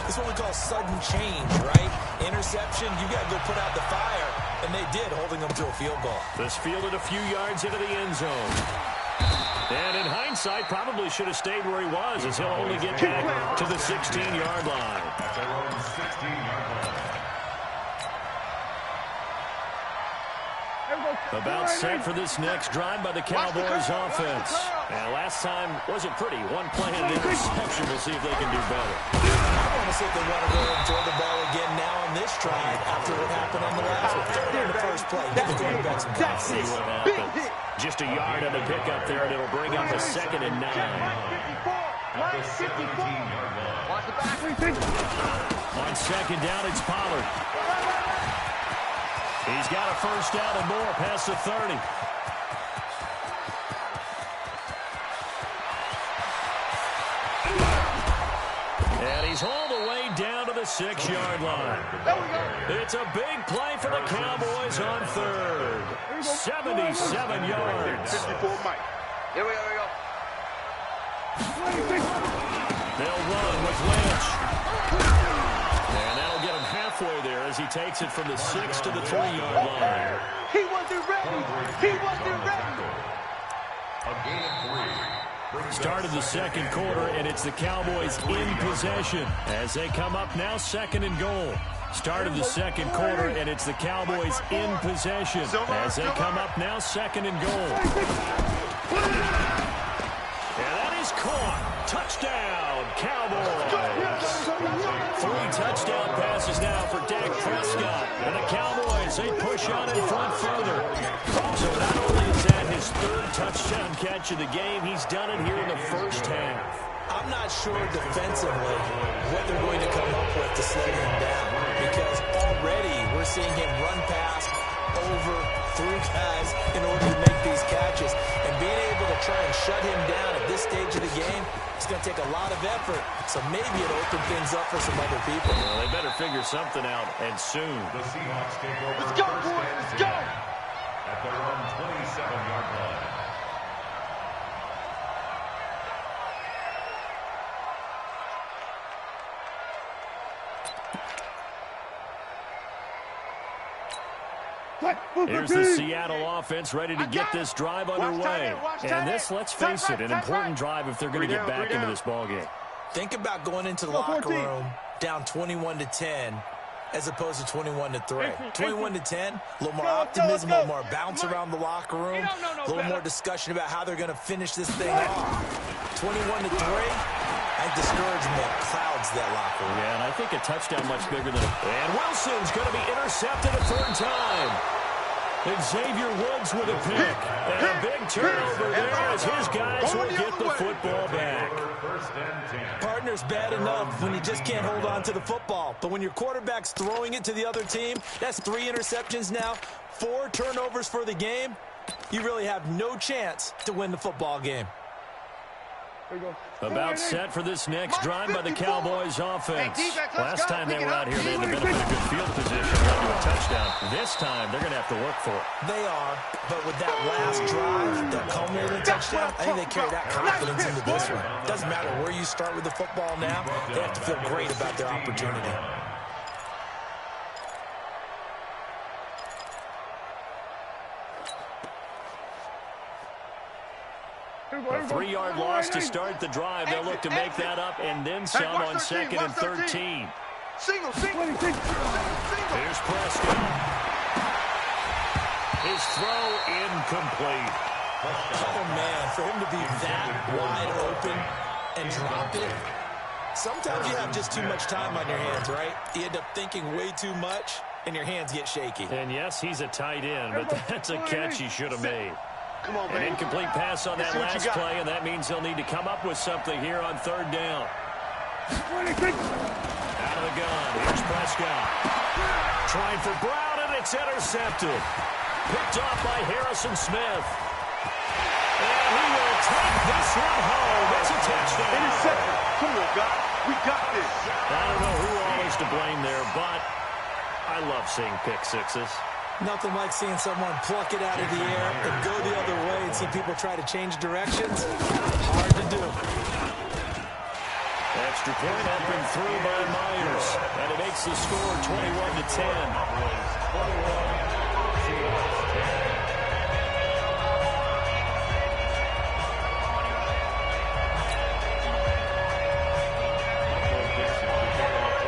It's what we call sudden change, right? Interception, you got to go put out the fire, and they did, holding them to a field goal. This fielded a few yards into the end zone. And in hindsight, probably should have stayed where he was, as he'll only get back to the 16-yard line. At their own 16-yard line. About set for this next drive by the Cowboys offense. And last time wasn't pretty. One play and interception. We'll see if they can do better. I want to see if they want to go and throw the ball again now on this drive after what happened on the last one. Third in the first play. Give the quarterback some time. See what happens. Just a yard on the pickup there, and it'll bring up a 2nd and 9. At the 17-yard line. On 2nd down, it's Pollard. He's got a first down and more past the 30. And he's hauled away down to the 6-yard line. It's a big play for the Cowboys on 3rd. 77 yards. 54, Mike. Here we go. They'll run with Lynch. And that'll get him halfway there as he takes it from the 6 to the 3-yard line. He wasn't ready. He wasn't ready. A gain of 3. Started the 2nd quarter, and it's the Cowboys in possession as they come up now 2nd and goal. Started the 2nd quarter, and it's the Cowboys in possession as they come up now 2nd and goal. And that is caught. Touchdown, Cowboys. 3 touchdown passes now for Dak Prescott. And the Cowboys, they push on in front further. So not only is that his 3rd touchdown catch of the game, he's done it here in the first half. I'm not sure defensively what they're going to come up with to slow him down, because already we're seeing him run past, over, through guys in order to make these catches. And being able to try and shut him down at this stage of the game, it's going to take a lot of effort. So maybe it'll open things up for some other people. Well, they better figure something out, and soon. The Seahawks take over. Let's go, boys. Let's go. At their own 27-yard line. Here's the Seattle offense ready to get this drive underway. And this, let's face it, an important drive if they're going to get back into this ballgame. Think about going into the locker room down 21-10 as opposed to 21-3. 21-10, a little more optimism, a little more bounce around the locker room, a little more discussion about how they're going to finish this thing off. 21-3, I think discouragement clouds that locker room. Yeah, and I think a touchdown much bigger than And Wilson's going to be intercepted a 3rd time. Xavier Woods with a pick. And a big turnover there as his guys will get the football back. Partner's bad enough when you just can't hold on to the football. But when your quarterback's throwing it to the other team, that's 3 interceptions now, 4 turnovers for the game. You really have no chance to win the football game. About set for this next drive by the Cowboys offense. Last time they were out here, they had the benefit of good field position, led to a touchdown. This time, they're going to have to work for it. They are, but with that last drive, that culminating touchdown, I think they carry that confidence into this one. Doesn't matter where you start with the football now, they have to feel great about their opportunity. A 3-yard loss to start the drive. They'll look to make that up and then some on 2nd and 13. Single. Here's Prescott. His throw incomplete. Oh, man, for him to be that wide open and drop it. Sometimes you have just too much time on your hands, right? You end up thinking way too much, and your hands get shaky. And yes, he's a tight end, but that's a catch he should have made. Come on, An man. incomplete pass on that last play, and that means they'll need to come up with something here on 3rd down. Out of the gun, here's Prescott. Trying for Brown, and it's intercepted. Picked off by Harrison Smith. And he will take this one home. It's a touchdown. Intercepted. Come on, God. We got this. I don't know who all is to blame there, but I love seeing pick sixes. Nothing like seeing someone pluck it out of the air and go the other way and see people try to change directions. Hard to do. That's Extra point up and through by Myers. And it makes the score 21-10.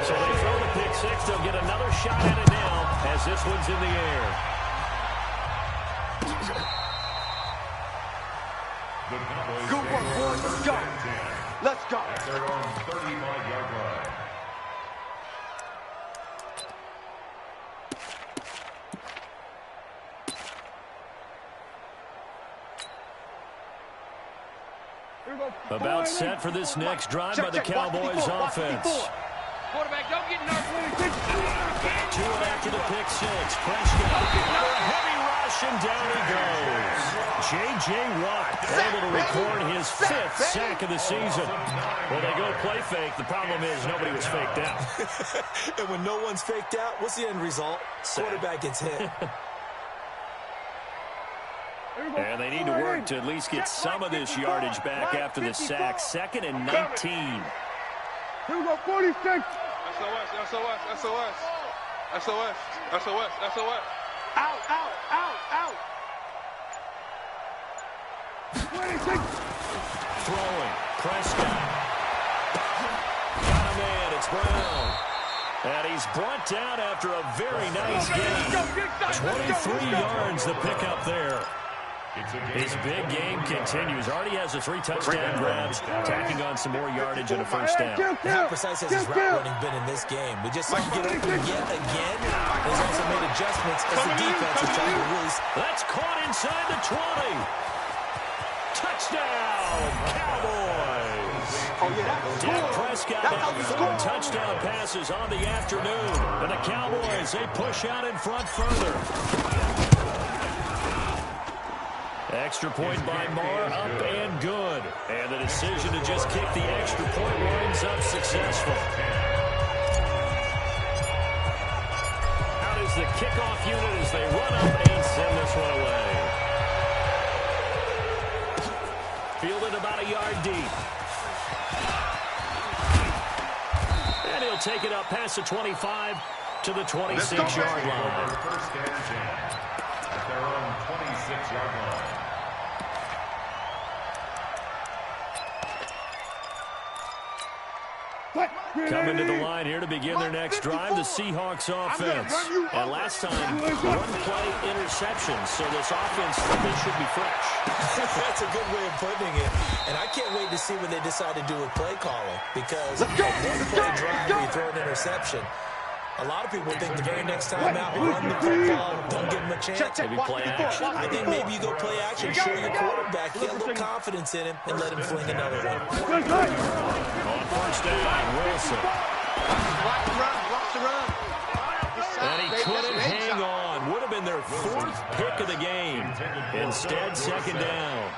So they throw the pick six. They'll get another shot at it now as this one's in the air. Good work, boys. Let's go. Let's go. At their own 35-yard line. About set for this next drive by the Cowboys offense. Quarterback, don't get nervous. Two after the pick six. Prescott under a heavy rush, and down he goes. J.J. Watt able to record his 5th sack of the season. Well, they go play fake. The problem is nobody was faked out. And when no one's faked out, what's the end result? Quarterback gets hit. And they need to work to at least get some of this yardage back after the sack. 2nd and 19. Here we go, 46. SOS, SOS, SOS. SOS, SOS, SOS. Out, out, out, out. 26. Throwing. Prescott. Got a man. It's Brown. And he's brought down after a very nice game. 23 yards the pickup there. His big game continues. Already has the 3 touchdown grabs, tacking on some more yardage and a first down. How precise has his route running been in this game? We just saw him get open yet again. He's also made adjustments as the defense is trying to release. That's caught inside the 20. Touchdown, Cowboys. Oh, yeah, Dak Prescott now 4 touchdown passes on the afternoon. And the Cowboys, they push out in front further. Extra point by Marr, up and good. And the decision to just kick the extra point winds up successful. Out is the kickoff unit as they run up and send this one away. Fielded about a yard deep. And he'll take it up past the 25 to the 26-yard line. First and 10 at their own 26-yard line. Coming to the line here to begin their next drive, the Seahawks offense. And last time, one play interception, so this offense they should be fresh. That's a good way of putting it. And I can't wait to see what they decide to do with play calling. Because one play drive where you throw an interception, a lot of people think the very next time out, run the football, don't give him a chance. Maybe play action. I think maybe you go play action, show your quarterback, get a little confidence in him, and let him fling another one. On first down, Wilson. Watch the run, watch the run. And he couldn't hang on. Would have been their 4th pick of the game. Instead, 2nd down.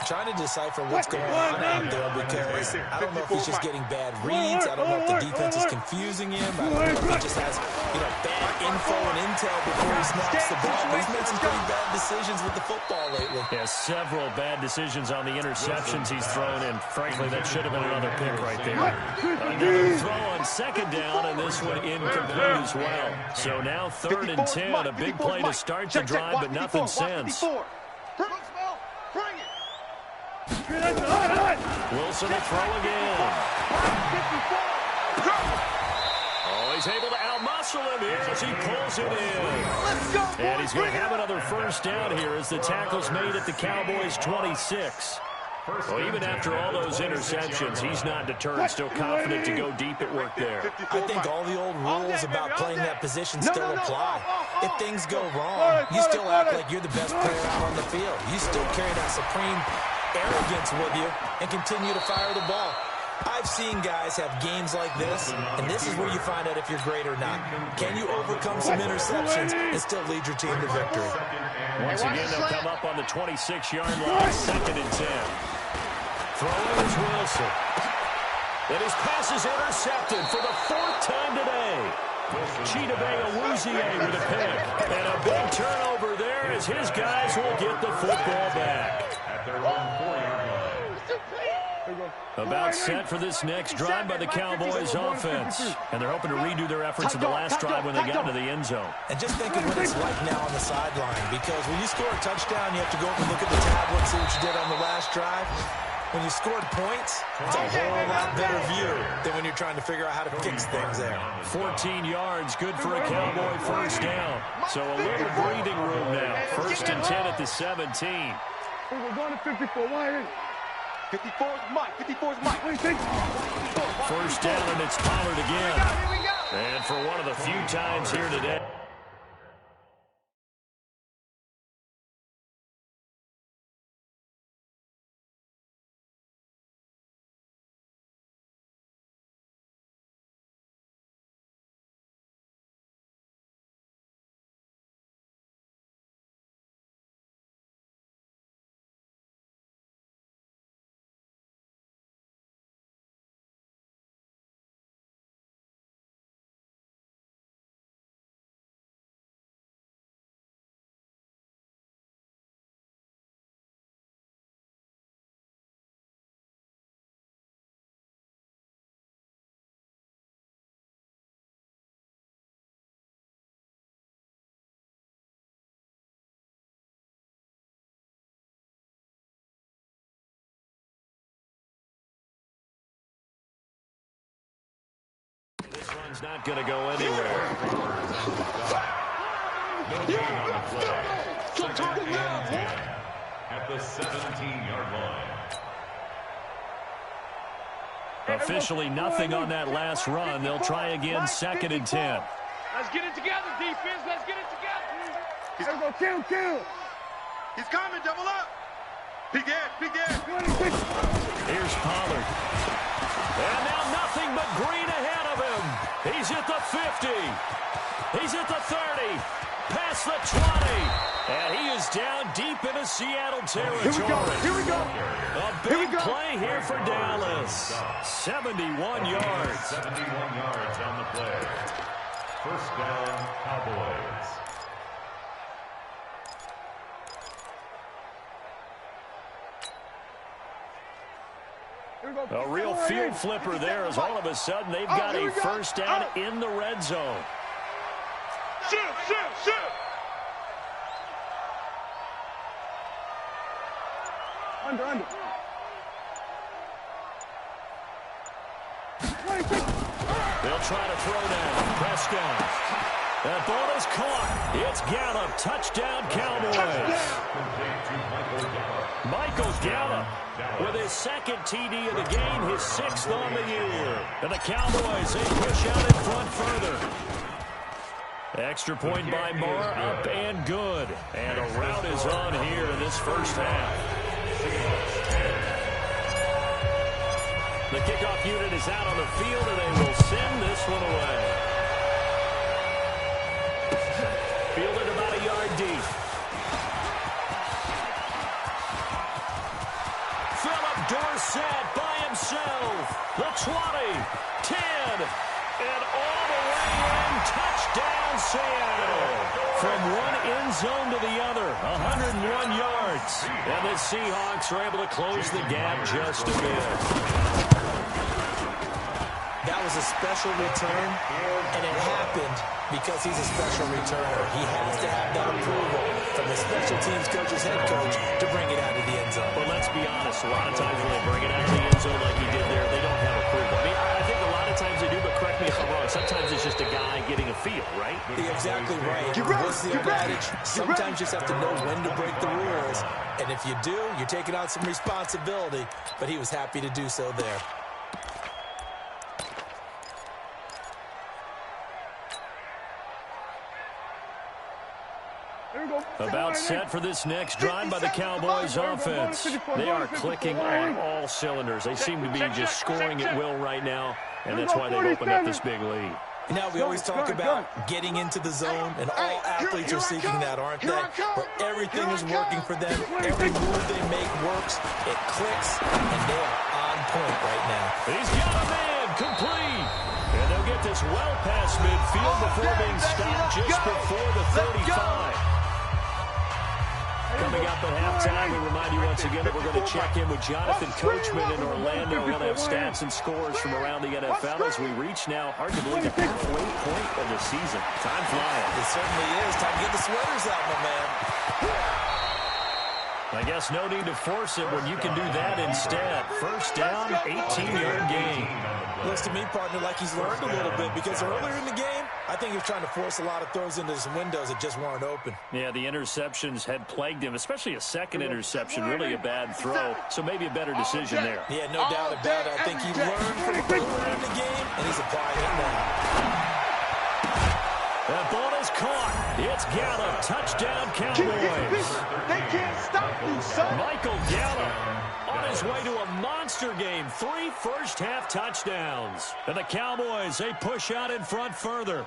Trying to decipher what's going on out there because I don't know if he's just getting bad reads. I don't know if the defense is confusing him. I don't know if he just has bad info and intel before he snaps the ball. But he's made some pretty bad decisions with the football lately. Yeah, several bad decisions on the interceptions he's thrown, and frankly, that should have been another pick right there. Another throw on 2nd down, and this one incomplete as well. So now 3rd and 10, a big play to start the drive, but nothing since. Wilson to throw again. Oh, he's able to outmuscle him here as he pulls it in. And he's going to have another first down here as the tackle's made at the Cowboys' 26. Well, even after all those interceptions, he's not deterred, still confident to go deep at work there. I think all the old rules about playing that position still apply. If things go wrong, you still act like you're the best player out on the field. You still carry that supreme arrogance with you and continue to fire the ball. I've seen guys have games like this, and this is where you find out if you're great or not. Can you overcome some interceptions and still lead your team to victory? Once again, they'll come up on the 26-yard line, 2nd and 10. Throwing is Wilson. And his pass is intercepted for the 4th time today. Chidobe Awuzie with a pick. And a big turnover there as his guys will get the football back. At their own 4-yard line. About set for this next drive by the Cowboys offense. And they're hoping to redo their efforts in the last drive when they got into the end zone. And just think of what it's like now on the sideline, because when you score a touchdown, you have to go up and look at the tablet and see what you did on the last drive. When you scored points, it's a whole lot better view than when you're trying to figure out how to fix things there. 14 yards, good for a Cowboy first down. So a little breathing room now. 1st and 10 at the 17. We're going to 54. Why? 54 is Mike. 54 is Mike. First down, and it's Pollard again. And for one of the few times here today. This run's not going to go anywhere. No gain on the play. 2nd and 10 at the 17-yard line. Officially nothing on that last run. They'll try again 2nd and 10. Let's get it together, defense. Let's get it together. He's going to kill. He's coming, double up. Peek in. Here's Pollard. And now nothing but green ahead of him. He's at the 50. He's at the 30. Past the 20. And he is down deep into Seattle territory. Here we go. A big play here for Dallas. 71 yards. 71 yards on the play. First down, Cowboys. A real field flipper there, as all of a sudden they've got a first down in the red zone. Shoot. Under. They'll try to throw down. Prescott. That ball is caught. It's Gallup. Touchdown, Cowboys. Michael Gallup with his 2nd TD of the game, his 6th on the year. And the Cowboys, they push out in front further. Extra point by Marr, up and good. And a rout is on here in this first half. The kickoff unit is out on the field, and they will send this one away. Fielded about a yard deep. Philip Dorsett by himself. The 20, 10, and all the way in. Touchdown, Seattle. From one end zone to the other, 101 yards. And the Seahawks are able to close the gap just a bit. That was a special return, and it happened because he's a special returner. He has to have that approval from the special teams coach's head coach to bring it out of the end zone. But let's be honest, a lot of times when they bring it out of the end zone like he did there, they don't have approval. I mean, I think a lot of times they do, but correct me if I'm wrong. Sometimes it's just a guy getting a feel, right? You're exactly right. What's the old adage? Sometimes you just have to know when to break the rules. And if you do, you're taking on some responsibility. But he was happy to do so there. About set for this next drive by the Cowboys offense. They are clicking on all cylinders. They seem to be just scoring at will right now, and that's why they've opened up this big lead. Now, we always talk about getting into the zone, and all athletes are seeking that, aren't they? Where everything is working for them, every move they make works, it clicks, and they are on point right now. He's got a man, complete. And they'll get this well past midfield before being stopped just before the 35. Coming up at halftime, we remind you once again that we're going to check in with Jonathan Coachman in Orlando. He'll have stats and scores from around the NFL as we reach now, hard to believe, the halfway point of the season. Time flying. It certainly is. Time to get the sweaters out, my man. I guess no need to force it when you can do that instead. First down, 18-yard gain. Looks to me, partner, like he's learned a little bit because earlier in the game, I think he was trying to force a lot of throws into some windows that just weren't open. Yeah, the interceptions had plagued him, especially a second interception, really a bad throw, so maybe a better decision there. Yeah, no doubt about it. I think he learned from earlier in the game, and he's applying it now. That ball is caught. It's Gallup. Touchdown, Cowboys. They can't stop you, son. Michael Gallup on his way to a monster game. 3 first-half touchdowns. And the Cowboys, they push out in front further.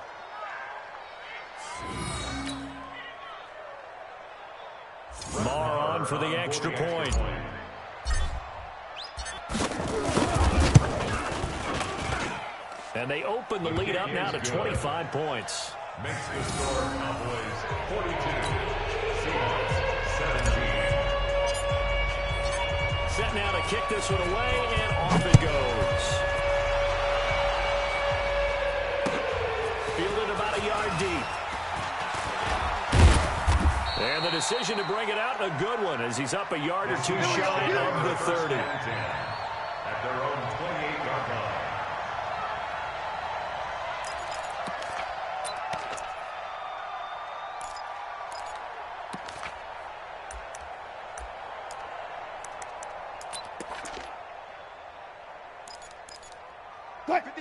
Marr on for the extra point. And they open the lead up now to 25 points. Makes the score Cowboys 42, Seahawks 17. Set now to kick this one away, and off it goes. Fielded about a yard deep. And the decision to bring it out, a good one, as he's up a yard or two shy of the 30. At their own 28-yard line.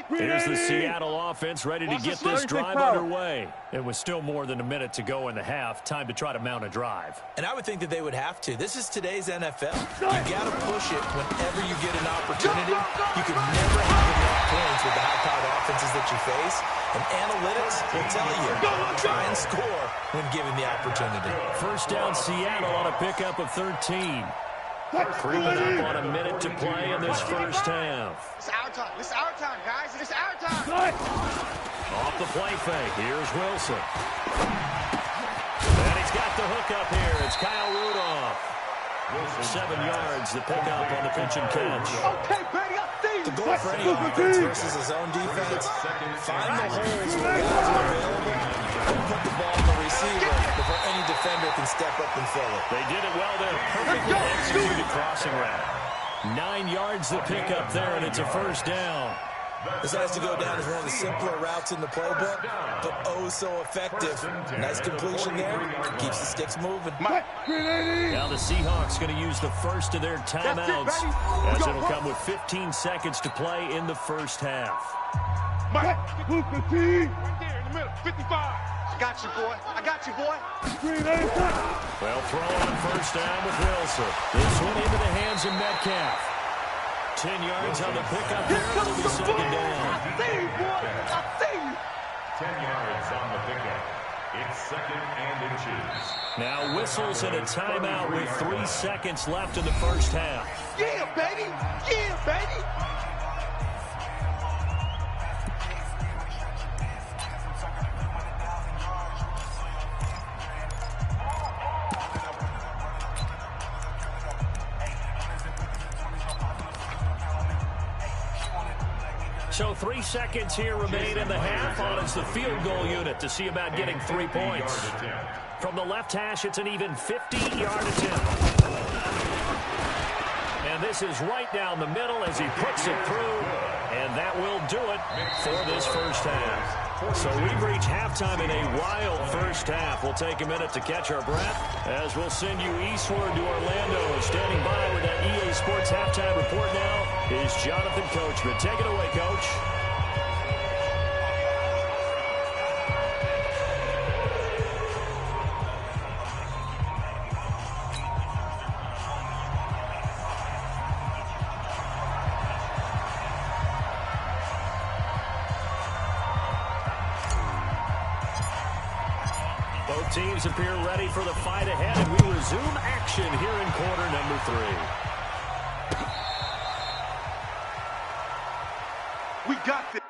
Here's the Seattle offense ready to get this drive underway. It was still more than a minute to go in the half. Time to try to mount a drive. And I would think that they would have to. This is today's NFL. You got to push it whenever you get an opportunity. You can never have enough points with the high-powered offenses that you face. And analytics will tell you, try and score when given the opportunity. First down, Seattle on a pickup of 13. Creeping up on a minute to play in this first half. It's our time. It's our time, guys. It's our time. Off the play fake. Here's Wilson. And he's got the hook up here. It's Kyle Rudolph. 7 yards, the pickup on the pitch and catch. Okay, Betty, I see you. The goal for any offense versus his own defense, find the holes where guys are available and put the ball in the receiver before any defender can step up and fill it. They did it well there. Perfectly executed crossing route. 9 yards the pickup there, and it's a first down. This has to go down as one of the simpler routes in the playbook, but oh so effective. Nice completion there. Keeps the sticks moving. Now the Seahawks going to use the first of their timeouts, as it'll come with 15 seconds to play in the first half. Mike, move the team. Right there in the middle, 55. I got you, boy. I got you, boy. Well, throw on first down with Wilson. This one into the hands of Metcalf. 10 yards on the pickup there. It'll be second down. I see you, boy. I see you. 10 yards on the pickup. It's second and inches. Now whistles and a timeout with 3 seconds left in the first half. Yeah, baby. Yeah, baby. So 3 seconds here remain in the half. On is the field goal unit to see about getting 3 points. From the left hash, it's an even 50-yard attempt. And this is right down the middle as he puts it through. And that will do it for this first half. So we've reached halftime in a wild first half. We'll take a minute to catch our breath as we'll send you eastward to Orlando. Standing by with that EA Sports halftime report now is Jonathan Coachman. Take it away, Coach. Both teams appear ready for the fight ahead, and we resume action here in quarter number 3. We got this.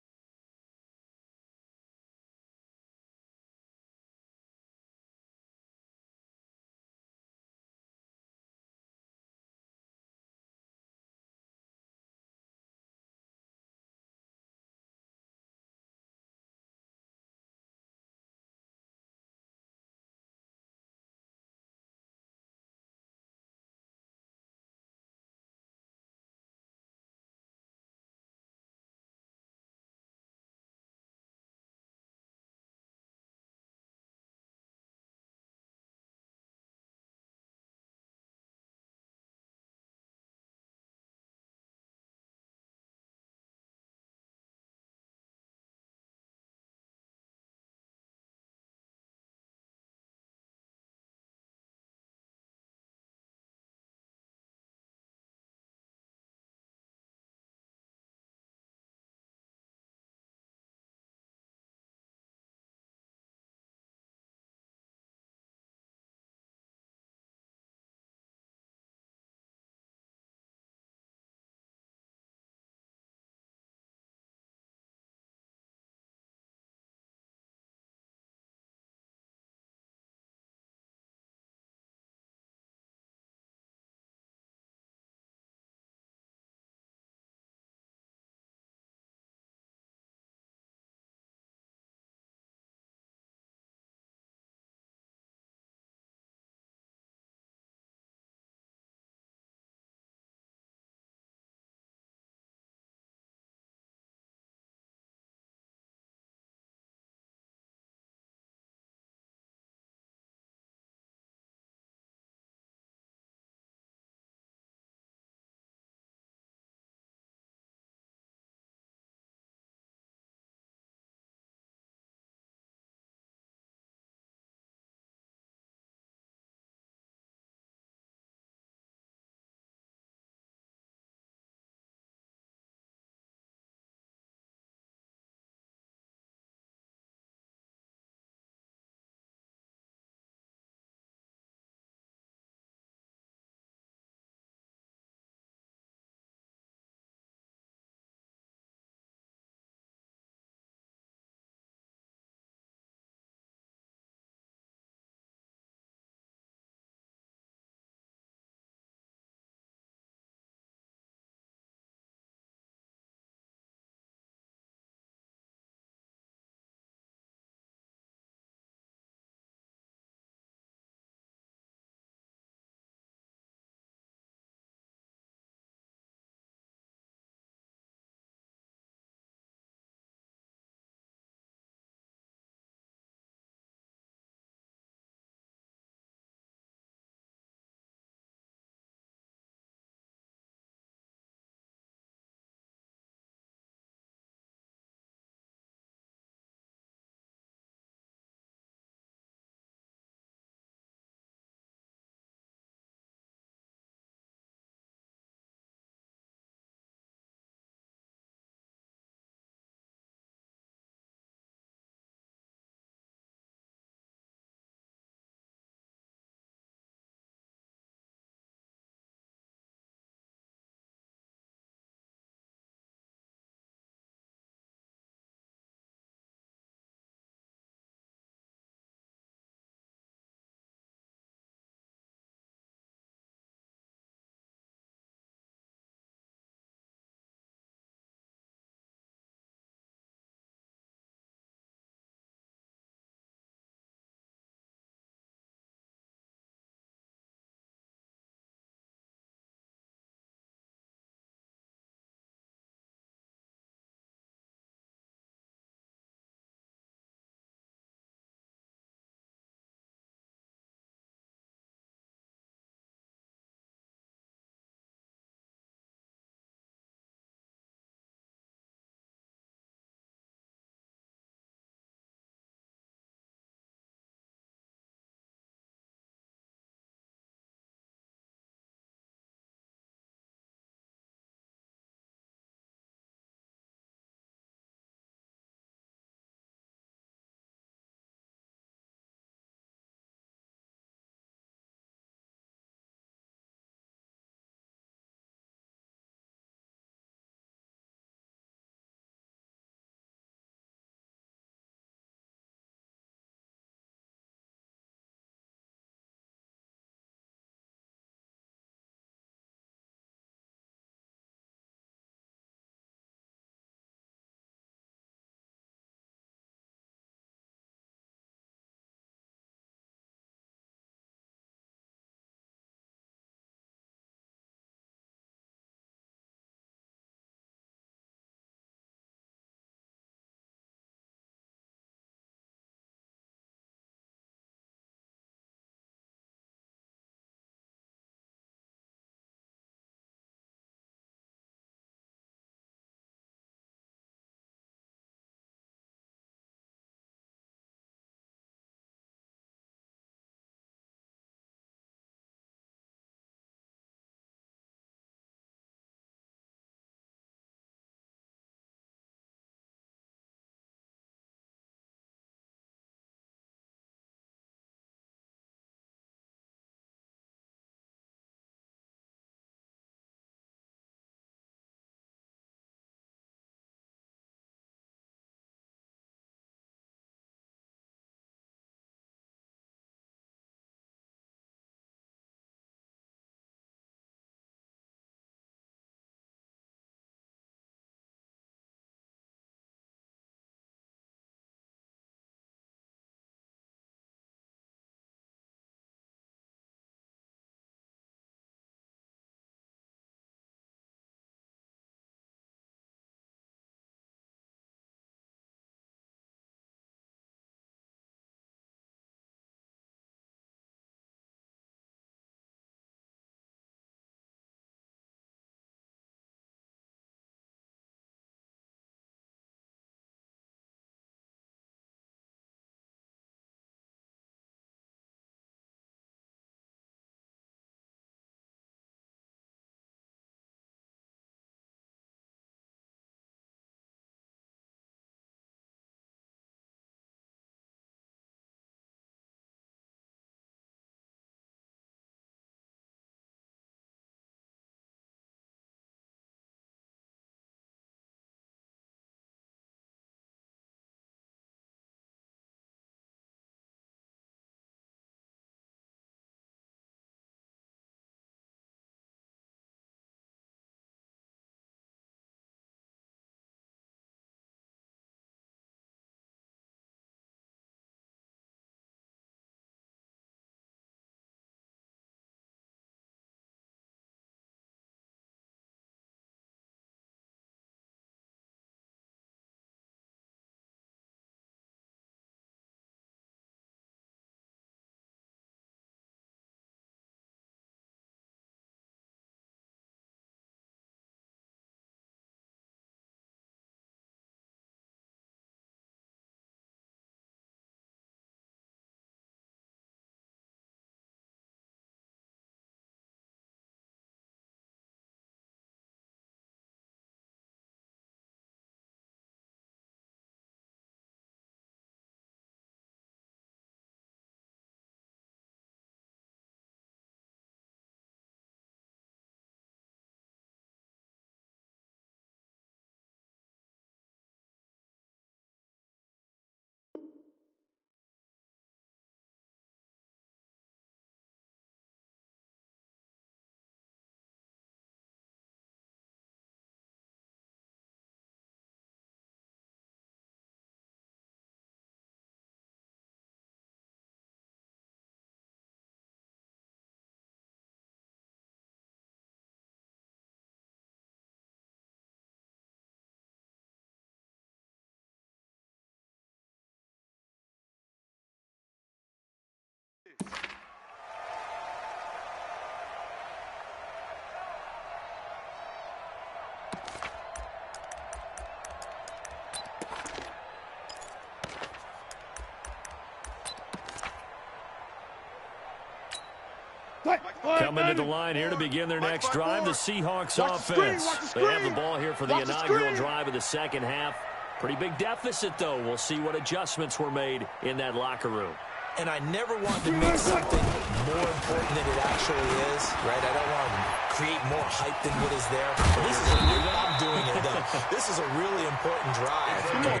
Coming to the line here to begin their next drive, the Seahawks offense. They have the ball here for the inaugural drive of the second half. Pretty big deficit, though. We'll see what adjustments were made in that locker room. And I never want to make something more important than it actually is, right? I don't want to create more hype than what is there. This is I'm doing it, though. This is a really important drive.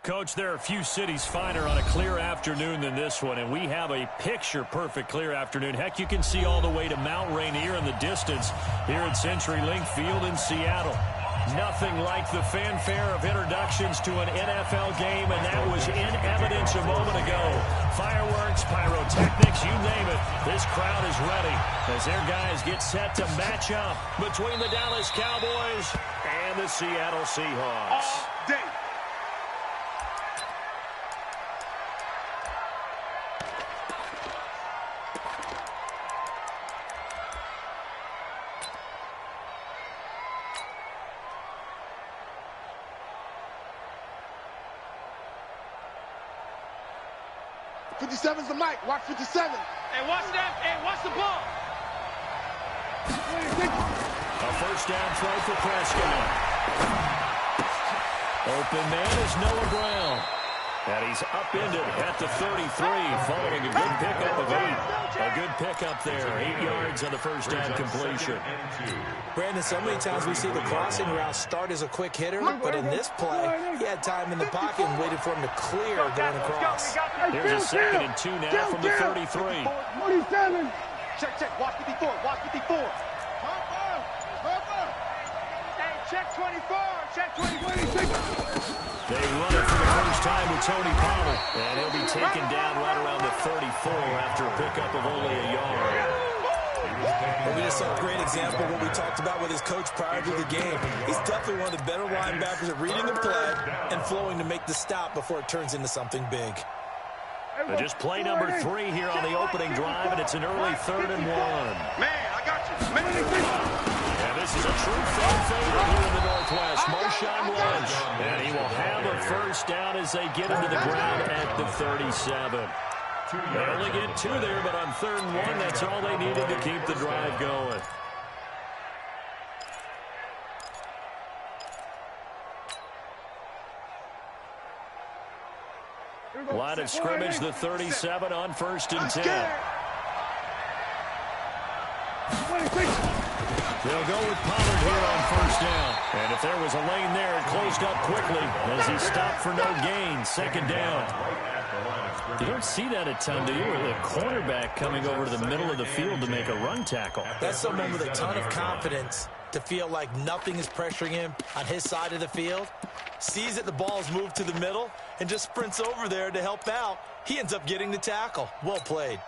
Coach, there are a few cities finer on a clear afternoon than this one, and we have a picture-perfect clear afternoon. Heck, you can see all the way to Mount Rainier in the distance here at CenturyLink Field in Seattle. Nothing like the fanfare of introductions to an NFL game, and that was in evidence a moment ago. Fireworks, pyrotechnics, you name it. This crowd is ready as their guys get set to match up between the Dallas Cowboys and the Seattle Seahawks. All day. '57's the mic. Watch 57. Hey, watch that. Hey, watch the ball. A first down throw for Prescott. Open man is Noah Brown. And he's upended at the 33, following a good pickup of 8. A good pickup there, 8 yards on the first down completion. Brandon, so many times we see the crossing route start as a quick hitter, but in this play, he had time in the pocket and waited for him to clear going across. Here's a 2nd and 2 now from the 33. 47. Check. Watch 54. Watch 54. Hey, check 24. Check 24. They run it for the first time with Tony Pollard, and he'll be taken down right around the 34 after a pickup of only a yard. Well, we just saw a great example of what we talked about with his coach prior to the game. He's definitely one of the better linebackers at reading the play and flowing to make the stop before it turns into something big. Just play number 3 here on the opening drive, and it's an early 3rd and 1. Man, I got you. Man. And this is a true fan favorite here in the Northwest, Marshawn Lynch. And he will have a first down as they get into the ground at the 37. They only get 2 there, but on 3rd and 1, that's all they needed to keep the drive going. Line of scrimmage, the 37 on 1st and 10. They'll go with Pollard here on 1st down. And if there was a lane there, it closed up quickly as he stopped for no gain. 2nd down. You don't see that a ton, do you? Or the cornerback coming over to the middle of the field to make a run tackle. That's someone with a ton of confidence to feel like nothing is pressuring him on his side of the field. Sees that the ball's moved to the middle and just sprints over there to help out. He ends up getting the tackle. Well played.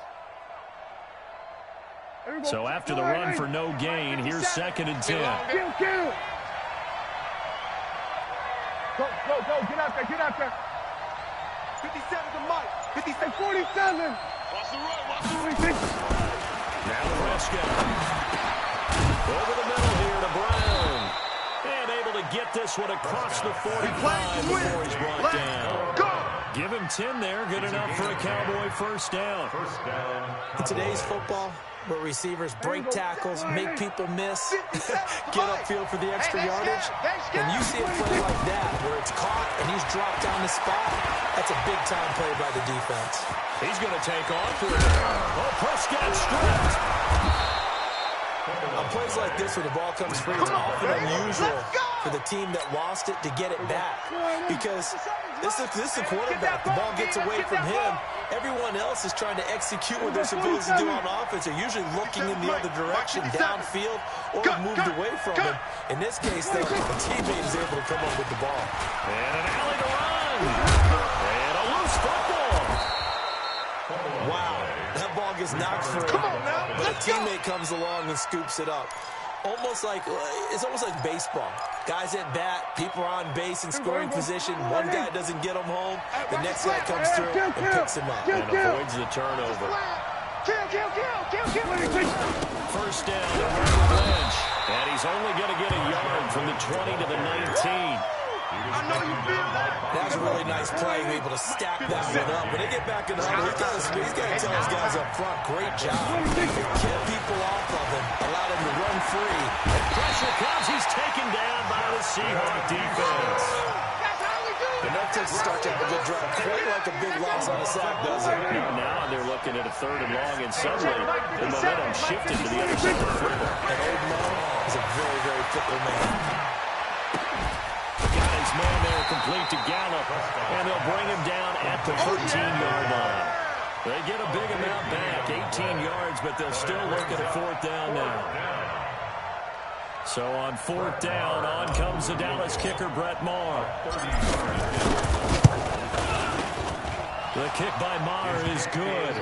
So after the run for no gain, here's 2nd and 10. Go. Get out there. 57 to Mike. 57, 47. Watch the run. Now Prescott. Over the middle here to Brown. And able to get this one across the 45 before he's brought down. Give him 10 there. Good enough for a Cowboy first down. In today's football, where receivers break tackles, make people miss, get upfield for the extra yardage, when you see a play like that where it's caught and he's dropped down the spot, that's a big-time play by the defense. He's going to take off for it. Oh, Prescott stripped. On plays like this where the ball comes free, it's often unusual for the team that lost it to get it back. Because this is a quarterback. The ball gets away from him. Everyone else is trying to execute what they're supposed to do on offense. They're usually looking in the other direction, downfield, or moved away from him. In this case, though, the teammate is able to come up with the ball. And an alley to run. And a loose football. Wow, that ball gets knocked free. But a teammate comes along and scoops it up. It's almost like baseball. Guys at bat, people are on base in scoring position. One guy doesn't get him home. The next guy comes through and picks him up. And avoids the turnover. First down to Herbert Lynch. And he's only going to get a yard from the 20 to the 19. I know you feel that. That was a really nice play, able to stack that one up. When they get back in the huddle, he's got to tell his guys up front, great job. Get people off of him, allow them to run free. And pressure comes, he's taken down by the Seahawks defense. And that takes a start to have a good drive. Quite like a big loss on a sack, doesn't it? Now they're looking at a 3rd and long, and suddenly the momentum shifted to the other side of the football. And Old Mo is a very, very fickle man. Got his man there complete to Gallup. And they'll bring him down at the 13-yard line. They get a big amount back, 18 yards, but they'll still look at a fourth down now. So on fourth down, on comes the Dallas kicker, Brett Maher. The kick by Maher is good.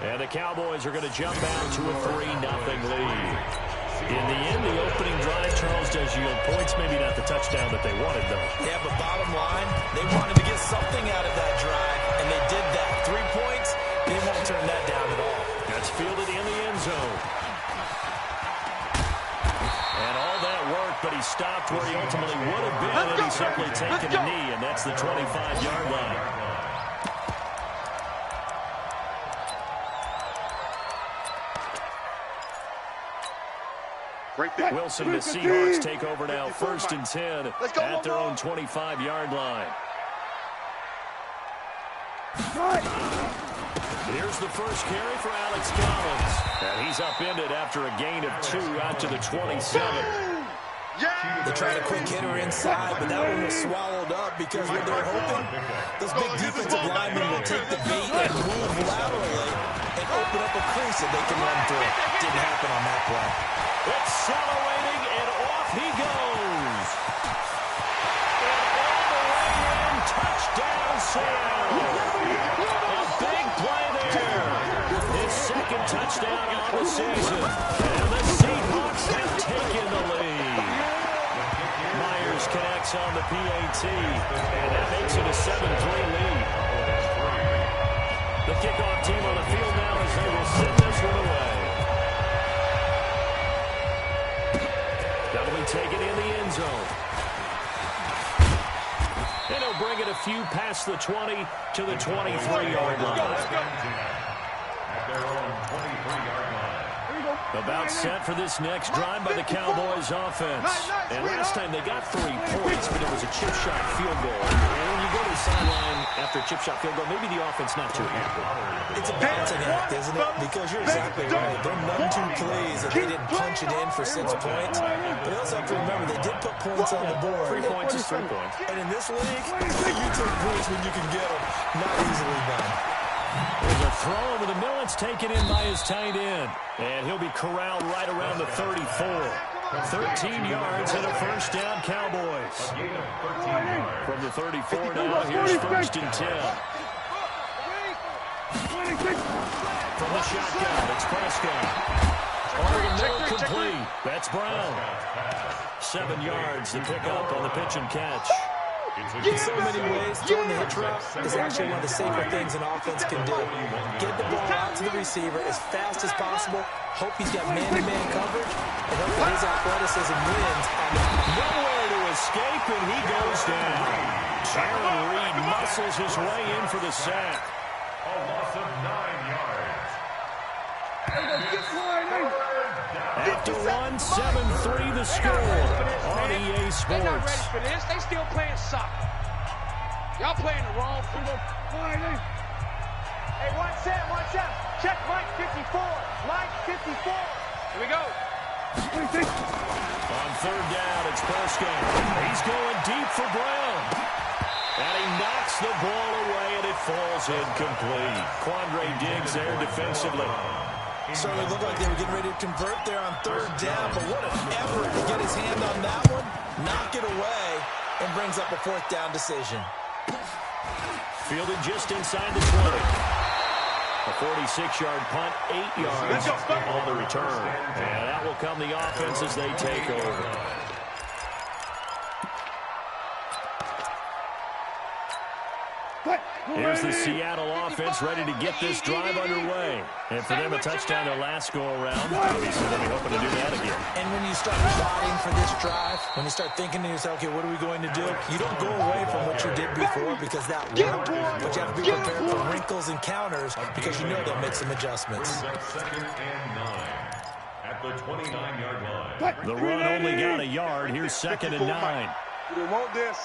And the Cowboys are going to jump out to a 3-0 lead. In the end, the opening drive, Charles, does yield points. Maybe not the touchdown that they wanted, though. Yeah, but bottom line, they wanted to get something out of that drive, and they did that. 3 points, they won't turn that down at all. That's fielded in the end zone. And all that worked, but he stopped where he ultimately would have been, and he's simply taken a knee, and that's the 25-yard line. Wilson, the Seahawks take over now, 1st and 10 at their own 25-yard line. Here's the first carry for Alex Collins. And he's upended after a gain of 2 out to the 27. They tried a quick hitter inside, but that one was swallowed up because what they're hoping, those big defensive linemen will take the bait and move laterally and open up a crease that they can run through. Didn't happen on that play. Accelerating, and off he goes. And all the way in, touchdown, Seattle. A big play there. His 2nd touchdown on the season. And the Seahawks have taken the lead. Myers connects on the PAT, and that makes it a 7-3 lead. The kickoff team on the field now as they will send this one away. That'll be taken in the end zone. And he'll bring it a few past the 20 to the 23-yard line. At their own 23-yard line. About set for this next drive by the Cowboys offense. And last time they got 3 points, but it was a chip shot field goal. And when you go to the sideline after a chip shot field goal, maybe the offense not too happy. It's a balancing act, isn't it? Because you're exactly right. They're none too pleased that they didn't punch it in for 6 points. But you also have to remember they did put points on the board. 3 points is 3 points. And in this league, you take points when you can get them. Not easily done. There's a throw over the middle. It's taken in by his tight end. And he'll be corralled right around the 34. 13 yards and a first down, Cowboys. From the 34 now, here's 1st and 10. From the shotgun, it's Prescott. Over the middle, complete. That's Brown. 7 yards, the pickup on the pitch and catch. In so many ways, throwing the hitch route is actually one of the safer things an offense can do. Get the ball out to the receiver as fast as possible. Hope he's got man-to-man coverage, and hope that his athleticism wins. Nowhere to escape, and he goes down. Aaron Reed muscles his way in for the sack. A loss of 9 yards. After 7-3 the score on EA Sports. They're not ready for this. They still playing soccer. Y'all playing the wrong football. Hey, 1-7. Check Mike 54. Mike 54. Here we go. On 3rd down, it's Prescott. He's going deep for Brown. And he knocks the ball away, and it falls incomplete. Quandre Diggs there defensively. Certainly looked like they were getting ready to convert there on 3rd down, but what an effort to get his hand on that one, knock it away, and brings up a 4th down decision. Fielded just inside the 20. A 46-yard punt, 8 yards on the return. And that will come the offense as they take over. Here's the Seattle offense ready to get this drive underway. And for them, a touchdown their last go-around. Obviously, they'll be hoping to do that again. And when you start plotting for this drive, when you start thinking to yourself, okay, what are we going to do? You don't go away from what you did before because that worked. But you have to be prepared for wrinkles and counters because you know they'll make some adjustments. 2nd and 9 at the 29-yard line. The run only got a yard. Here's 2nd and 9. We want this.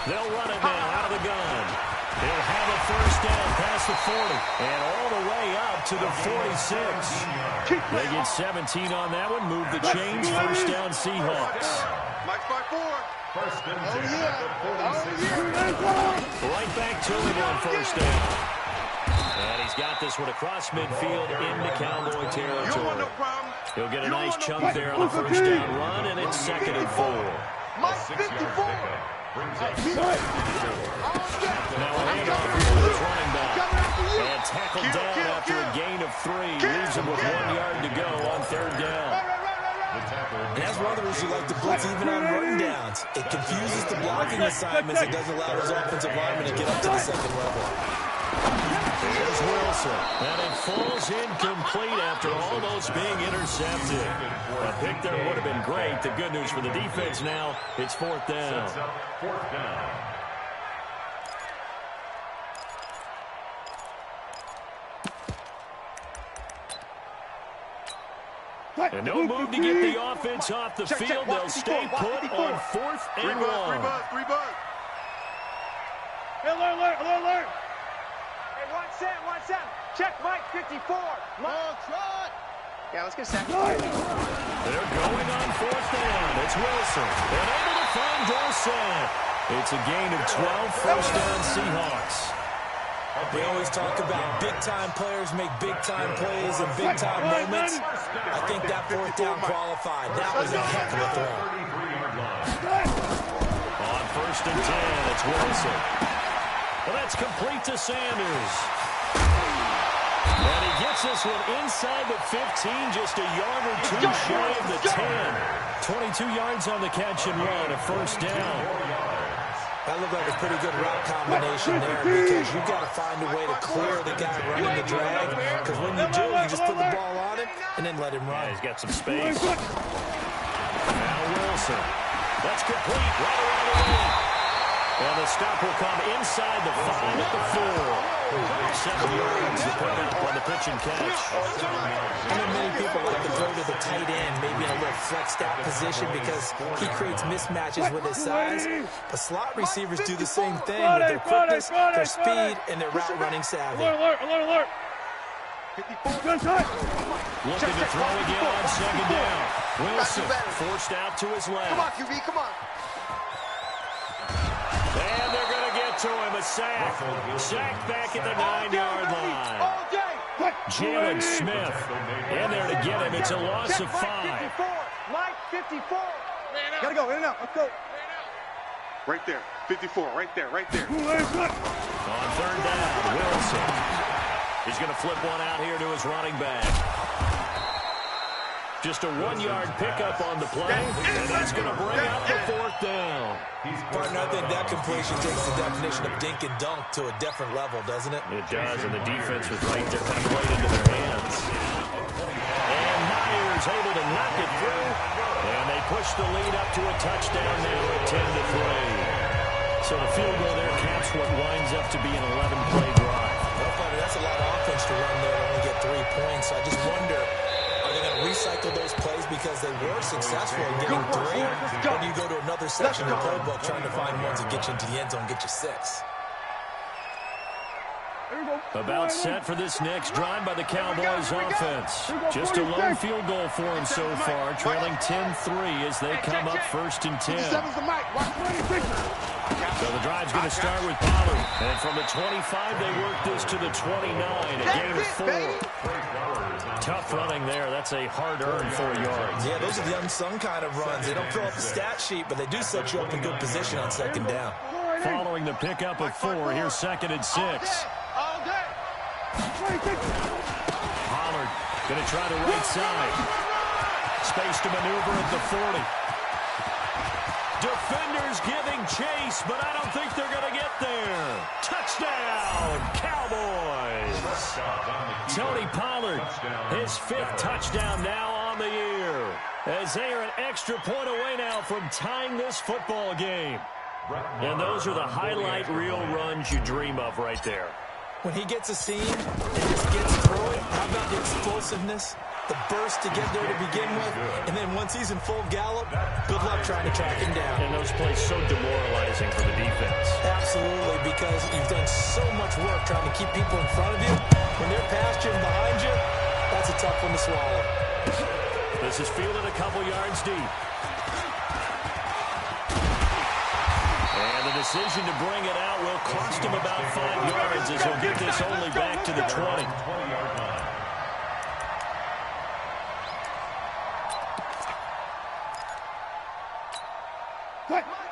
They'll run it now out of the gun. He'll have a first down past the 40 and all the way up to the 46. They get 17 on that one. Move the chains. First down Seahawks. Mike 5-4. First and 10 at the 46. Right back to him on first down. And he's got this one across midfield into Cowboy territory. You don't want no problem. He'll get a nice chunk there on the first down run, and it's 2nd and 4. Mike 54. Brings up Now an handoff here to his running back. And tackled down after a gain of 3. Leaves him with 1 yard to go on 3rd down. And as runners, you like to blitz even on run downs. It confuses the blocking assignments. It doesn't allow those offensive linemen to get up to the 2nd level. Here's Wilson. And it falls incomplete after almost being intercepted. A pick there would have been great. The good news for the defense now, it's 4th down. 4th down. And no move to get the offense off the field. They'll stay put on 4th and 1. 3 buzz. Hey, alert. Hey, watch that. Check Mike 54. Yeah, let's get set. They're going on 4th down. It's Wilson. And able to find Dorsett. It's a gain of 12, first down Seahawks. We always talk about big-time players make big-time plays and big-time moments. I think that 4th down qualified. That was a heck of a throw. On 1st and 10, it's Wilson. Well, that's complete to Sanders. And he gets this one inside the 15, just a yard or 2 shy of the 10. 22 yards on the catch and run, a first down. That looked like a pretty good route combination there because you've got to find a way to clear the guy running the drag. Because when you do, you just put the ball on him and then let him run. Yeah, he's got some space. Now Wilson. That's complete right around the lane. And the stop will come inside the 5 at the 4. 7 yards to put up on the pitch and catch. I know many people like to throw to the tight end, maybe in a little flexed out position because he creates mismatches with his size. But slot receivers do the same thing with their quickness, their speed, and their route running savvy. Alert. Looking to throw again on 2nd down. Wilson forced out to his left. Come on, QB, come on. And they're going to get to him. A sack. Sacked back at the 9-yard line. Jalen Smith in there to get him. It's a loss of 5. Mike 54. Gotta go, in and out. Let's go. Right there. 54. Right there. On 3rd down, Wilson. He's going to flip one out here to his running back. Just a 1-yard pickup on the play, and that's going to bring up the 4th down. Partner, I think that completion takes the definition of dink and dunk to a different level, doesn't it? It does, and the defense was right there, kind of played into their hands. And Myers able to knock it through, and they push the lead up to a touchdown now at 10-3. So the field goal there caps what winds up to be an 11-play drive. Well, partner, that's a lot of offense to run there to only get 3 points. I just wonder, are they going to recycle those plays because they were successful in getting 3? Or do you go to another section of the playbook trying to find ones that get you into the end zone and get you 6? About set for this next drive by the Cowboys offense. Just a lone field goal for them so far, trailing 10-3 as they come up 1st and 10. So the drive's going to start with Pollard. And from the 25, they work this to the 29, a gain of 4. Tough running there. That's a hard-earned 4 yards. Yeah, those are the unsung kind of runs. They don't fill out the stat sheet, but they do set you up in good position on 2nd down. Following the pickup of 4, here's 2nd and 6. Pollard going to try the right side. Space to maneuver at the 40. Defenders giving chase, but I don't think they're going to get there. Touchdown, Cowboys. Tony Pollard, his 5th touchdown now on the year. As they are an extra point away now from tying this football game. And those are the highlight reel runs you dream of right there. When he gets a seam and just gets through it, how about the explosiveness, the burst to get there to begin with, and then once he's in full gallop, good luck trying to track him down. And those plays so demoralizing for the defense. Absolutely, because you've done so much work trying to keep people in front of you. When they're past you and behind you, that's a tough one to swallow. This is fielded a couple yards deep. And the decision to bring it out will cost him about 5 yards as he'll get this only back to the 20. 20-yard line.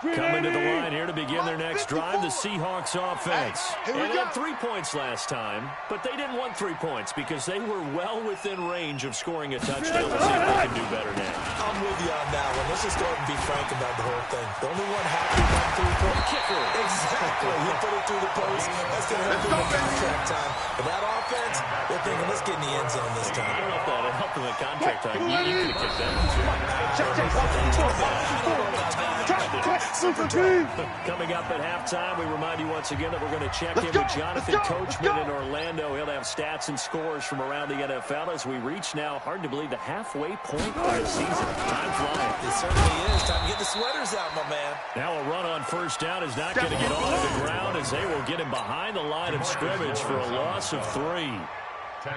Coming to the line here to begin their next drive, the Seahawks offense. And they had 3 points last time, but they didn't want 3 points because they were well within range of scoring a touchdown. Let's see if they can do better now. I'm with you on that one. Let's just go ahead and be frank about the whole thing. The only one happy about 3-point kicker. Exactly. He put it through the post. That's going to help him in contract time. But that offense, they're thinking, let's get in the end zone this time. I don't know if that would help him in contract time. You could have kicked that one, too. Coming up at halftime, we remind you once again that we're going to check in with Jonathan Coachman in Orlando. He'll have stats and scores from around the NFL as we reach now, hard to believe, the halfway point of the season. Time flying. It certainly is. Time to get the sweaters out, my man. Now a run on first down is not going to get onto the ground as they will get him behind the line of scrimmage for a loss of 3.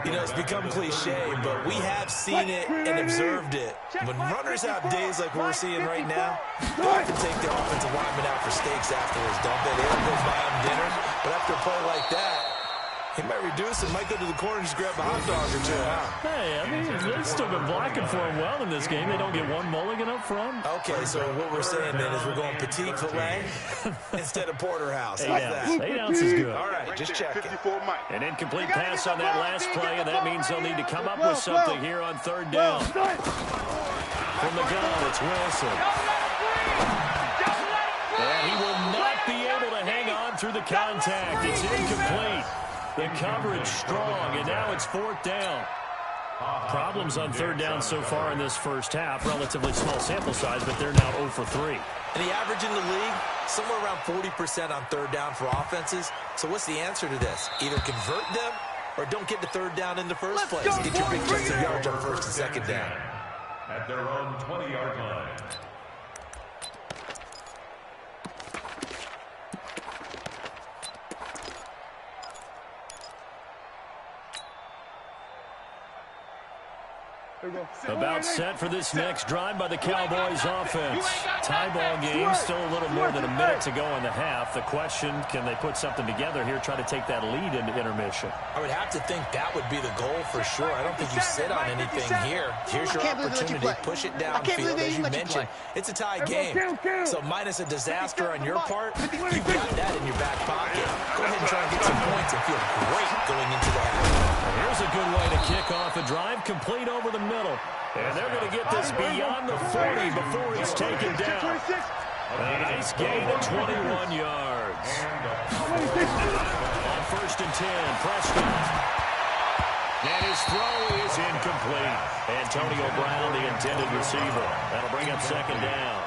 You know, it's become cliche, but we have seen it and observed it. When runners have days like we're seeing right now, they often take their offensive linemen out for steaks afterwards, don't they? They don't go buy them dinner, but after a play like that, he might reduce it, might go to the corner and just grab a hot dog or two, huh? Hey, I mean, they've still been blocking for him well in this game. They don't get one mulligan up front. Okay, so what we're saying then is we're going petite filet instead of porterhouse. How's that? 8 ounces is good. All right, just checking. An incomplete pass on that last play, and that means they'll need to come up with something here on third down. From the gun, it's Wilson. And he will not be able to hang on through the contact. It's incomplete. The coverage strong, and now it's fourth down. Problems on third down so far in this first half. Relatively small sample size, but they're now 0 for 3. And the average in the league, somewhere around 40% on third down for offenses. So what's the answer to this? Either convert them or don't get the third down in the first place. Get your big chunks of yards on first and second down. At their own 20-yard line. About set for this next drive by the Cowboys offense. Tie ball game, still a little more than a minute to go in the half. The question, can they put something together here, try to take that lead into intermission? I would have to think that would be the goal for sure. I don't think you sit on anything here. Here's your opportunity. Push it downfield, as you mentioned. It's a tie game. So minus a disaster on your part, you've got that in your back pocket. Go ahead and try and get some points and feel great going into the half. Here's a good way to kick off a drive, complete over the middle. And they're going to get this beyond the 40 before it's taken down. A nice gain of 21 yards. On first and 10, Prescott. And his throw is incomplete. Antonio Brown, the intended receiver. That'll bring up second down.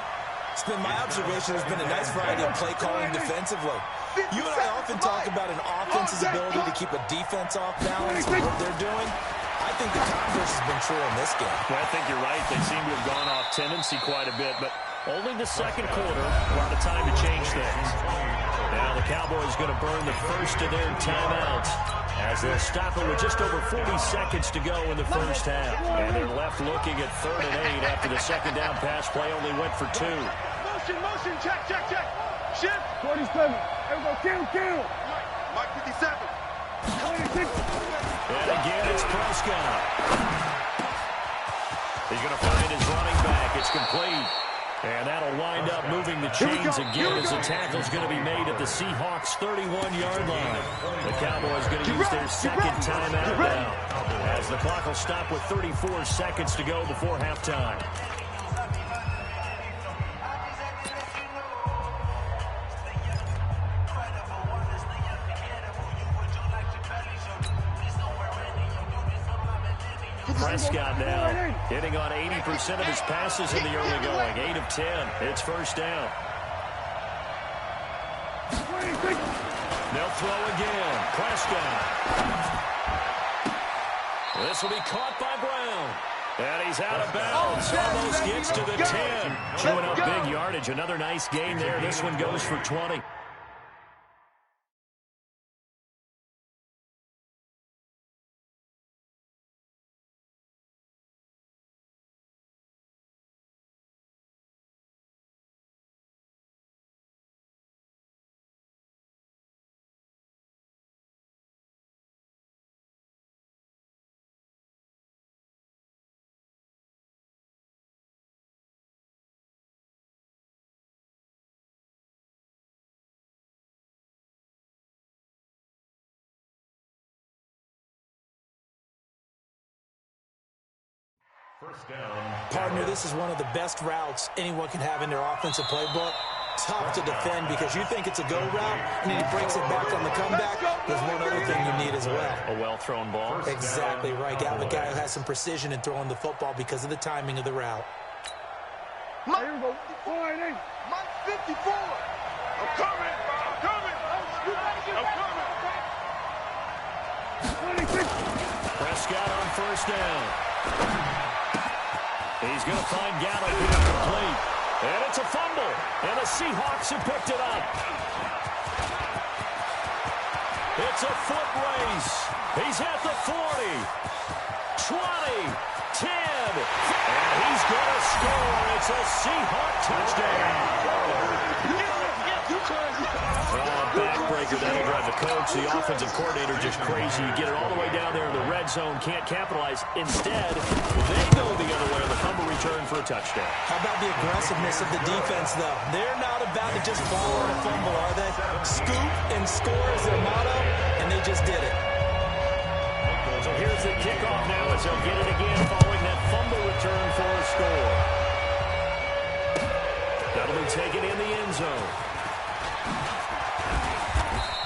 It's been my observation. There's been a nice variety of play calling defensively. You and I often talk about an offense's ability to keep a defense off balance and what they're doing. I think the converse has been true in this game. Well, I think you're right. They seem to have gone off tendency quite a bit, but only the second quarter, a lot of time to change things. Now the Cowboys going to burn the first of their timeouts as they'll stop it with just over 40 seconds to go in the first half. And they're left looking at 3rd and 8 after the second down pass play only went for 2. Motion, check. Shift. 47. There we go, kill. Mike 57. 26. And again, it's Prescott. He's going to find his running back. It's complete. And that'll wind up moving the chains again as the tackle's going to be made at the Seahawks' 31-yard line. The Cowboys going to use their second timeout now as the clock will stop with 34 seconds to go before halftime. Prescott now hitting on 80% of his passes in the early going. 8 of 10. It's first down. They'll throw again. Prescott. This will be caught by Brown. And he's out of bounds. Almost gets to the 10. Chewing up big yardage. Another nice gain there. This one goes for 20. First down. Partner, this is one of the best routes anyone can have in their offensive playbook. Tough to defend because you think it's a go route, and then he breaks it back on the comeback. There's one other thing you need as well. A well-thrown ball. Exactly right. You have a guy who has some precision in throwing the football because of the timing of the route. Mike 54. Mike 54. I'm coming. Prescott on first down. He's going to find Gallup incomplete. And it's a fumble. And the Seahawks have picked it up. It's a foot race. He's at the 40, 20, 10. And he's going to score. It's a Seahawk touchdown. Backbreaker, that'll drive the coach, the offensive coordinator, just crazy. You get it all the way down there in the red zone, can't capitalize. Instead, they go the other way on the fumble return for a touchdown. How about the aggressiveness of the defense, though? They're not about to just fall on a fumble, are they? Scoop and score is their motto, and they just did it. So here's the kickoff now as they'll get it again following that fumble return for a score. That'll be taken in the end zone.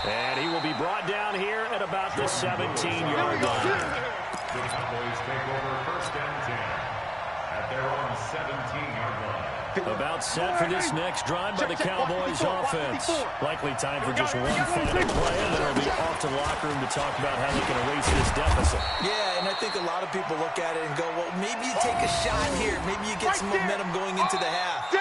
And he will be brought down here at about the 17-yard line. The Cowboys take over first and 10 at their own 17-yard line. About set for this next drive by the Cowboys offense. Likely time for just one final play, and then it'll be off to the locker room to talk about how they can erase this deficit. Yeah, and I think a lot of people look at it and go, well, maybe you take a shot here. Maybe you get some momentum going into the half.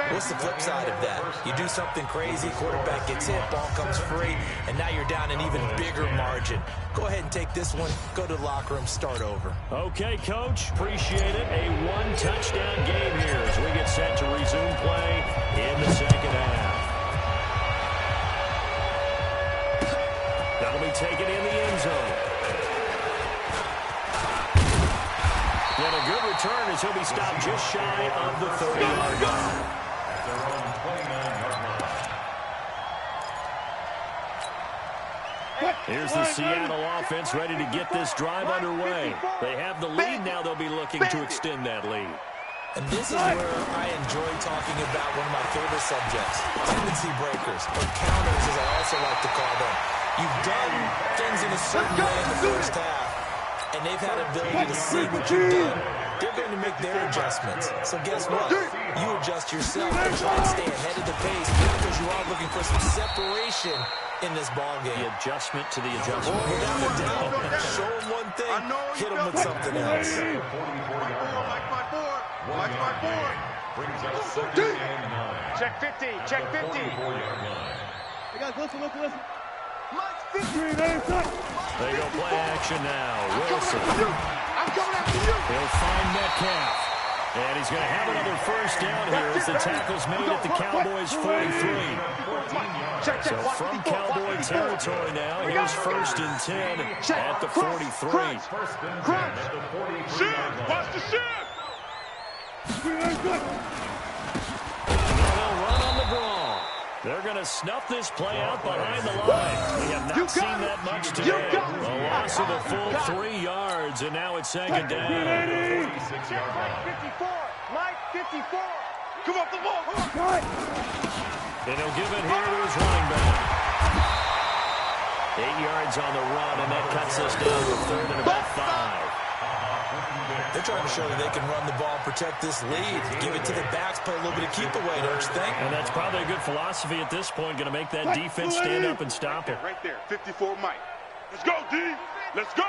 What's the flip side of that? You do something crazy, quarterback gets hit, ball comes free, and now you're down an even bigger margin. Go ahead and take this one, go to the locker room, start over. Okay, Coach, appreciate it. A one-touchdown game here as we get set to resume play in the second half. That'll be taken in the end zone. And a good return as he'll be stopped just shy of the 30-yard line. At their own 29-yard line. Here's the Seattle offense ready to get this drive underway. They have the lead now. They'll be looking to extend that lead. And this is where I enjoy talking about one of my favorite subjects, tendency breakers, or counters as I also like to call them. You've done things in a certain way in the first half, and they've had ability to see what you've done. They're going to make their adjustments. So guess what? You adjust yourself and try and stay ahead of the pace because you are looking for some separation in this ball game. The adjustment to the adjustment. Oh, without a doubt. Show them one thing, hit them with something else. Mike 54. Brings up second and 9. Check 50. Check 50. 44-yard line. Hey guys, listen. Mike 50. They go play action now. Wilson. I'm coming after you. He'll find Metcalf. And he's going to have another first down here as the tackle's made at the Cowboys' 43. So from Cowboy territory now, here's first and 10 at the 43. First and 10 at the 43-yard line. Watch the shit. Now they'll run on the draw. They're going to snuff this play out behind the line. We have not seen that much today. A loss of a full 3 yards, and now it's second down. 46-yard line. Mike 54. Come off the ball. Come on. And he'll give it here to his running back. 8 yards on the run, and that cuts us down to third and about 5. They're trying to show that they can run the ball and protect this lead. Give it to the backs, play a little bit of keep away, don't you think? And that's probably a good philosophy at this point, going to make that defense stand up and stop it. Right there, 54 Mike. Let's go, D. Let's go.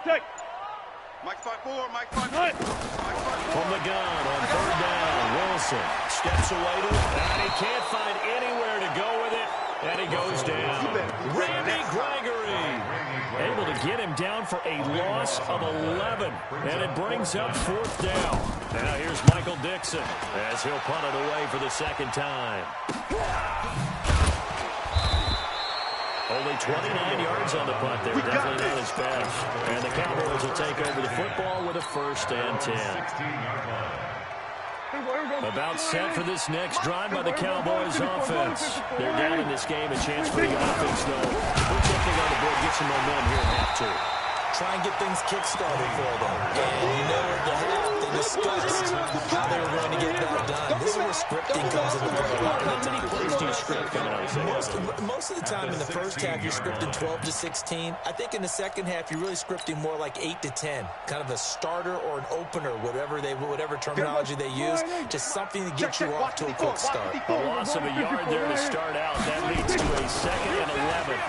Check. Mike 54, Mike 54. From the gun on third down, Wilson steps away to it, and he can't find anywhere to go with it, and he goes down. Randy Gregory able to get him down for a loss of 11, and it brings up fourth down. Now here's Michael Dixon as he'll punt it away for the second time. Only 29 yards on the punt there. Definitely not his best. And the Cowboys will take over the football with a first and 10. About set for this next drive by the Cowboys offense. They're down in this game. A chance for the offense, though, to put something on the board, get some momentum here in half two. Try and get things kick-started for them. And you know at the half, they discussed how they were going to get that done. This is where scripting comes into play a lot of the time. Plays do you script coming out of Most of the time in the first half, you're scripting 12 to 16. I think in the second half, you're really scripting more like 8 to 10. Kind of a starter or an opener, whatever terminology they use. Just something to get you off to a quick start. A loss of a yard there to start out. That leads to a 2nd and 11.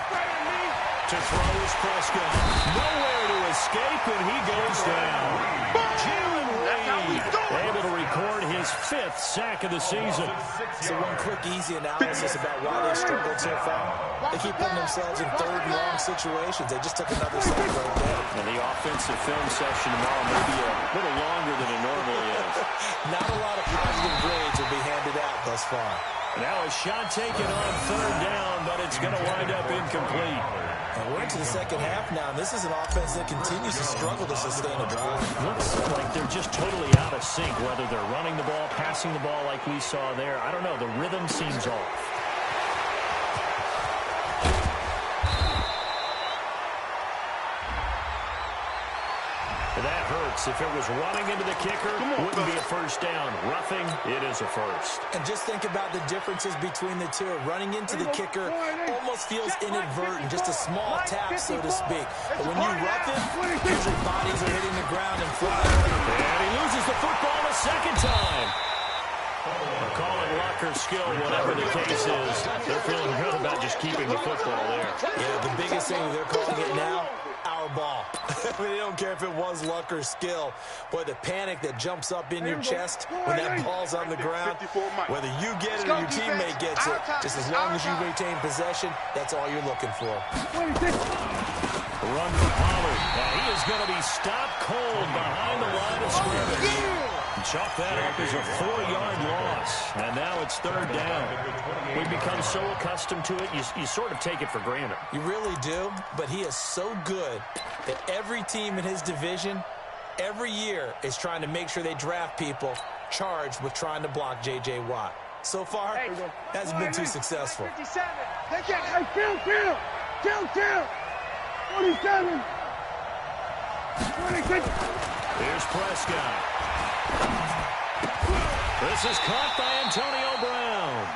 To throw is Prescott. Nowhere to escape, and he goes down. Jalen Reed able to record his 5th sack of the season. So one quick, easy analysis about why they've struggled so far. They keep putting themselves in 3rd and long situations. They just took another sack right there. And the offensive film session tomorrow may be a little longer than it normally is. Not a lot of positive grades will be handed out thus far. Now a shot taken on 3rd down, but it's going to wind up incomplete. And we're into the second half now, and this is an offense that continues to struggle to sustain a drive. Looks like they're just totally out of sync, whether they're running the ball, passing the ball like we saw there. I don't know. The rhythm seems off. That hurts. If it was running into the kicker, wouldn't be a first down. Roughing, it is a first. And just think about the differences between the two. Running into the kicker almost feels inadvertent, just a small tap, so to speak. But when you rough it, usually bodies are hitting the ground and flying. And he loses the football a 2nd time. They're calling luck or skill, whatever the case is. They're feeling good about just keeping the football there. Yeah, the biggest thing they're calling it now, our ball. I mean, they don't care if it was luck or skill. Boy, the panic that jumps up in your chest when that ball's on the ground, whether you get it or your teammate gets it, just as long as you retain possession, that's all you're looking for. Run for Pollard. Now he is going to be stopped cold behind the line of scrimmage. Chalk that up as a 4-yard loss. And now it's 3rd down. We've become so accustomed to it, you sort of take it for granted. You really do, but he is so good that every team in his division, every year, is trying to make sure they draft people charged with trying to block J.J. Watt. So far, hasn't been too successful. 47. Here's Prescott. This is caught by Antonio Brown.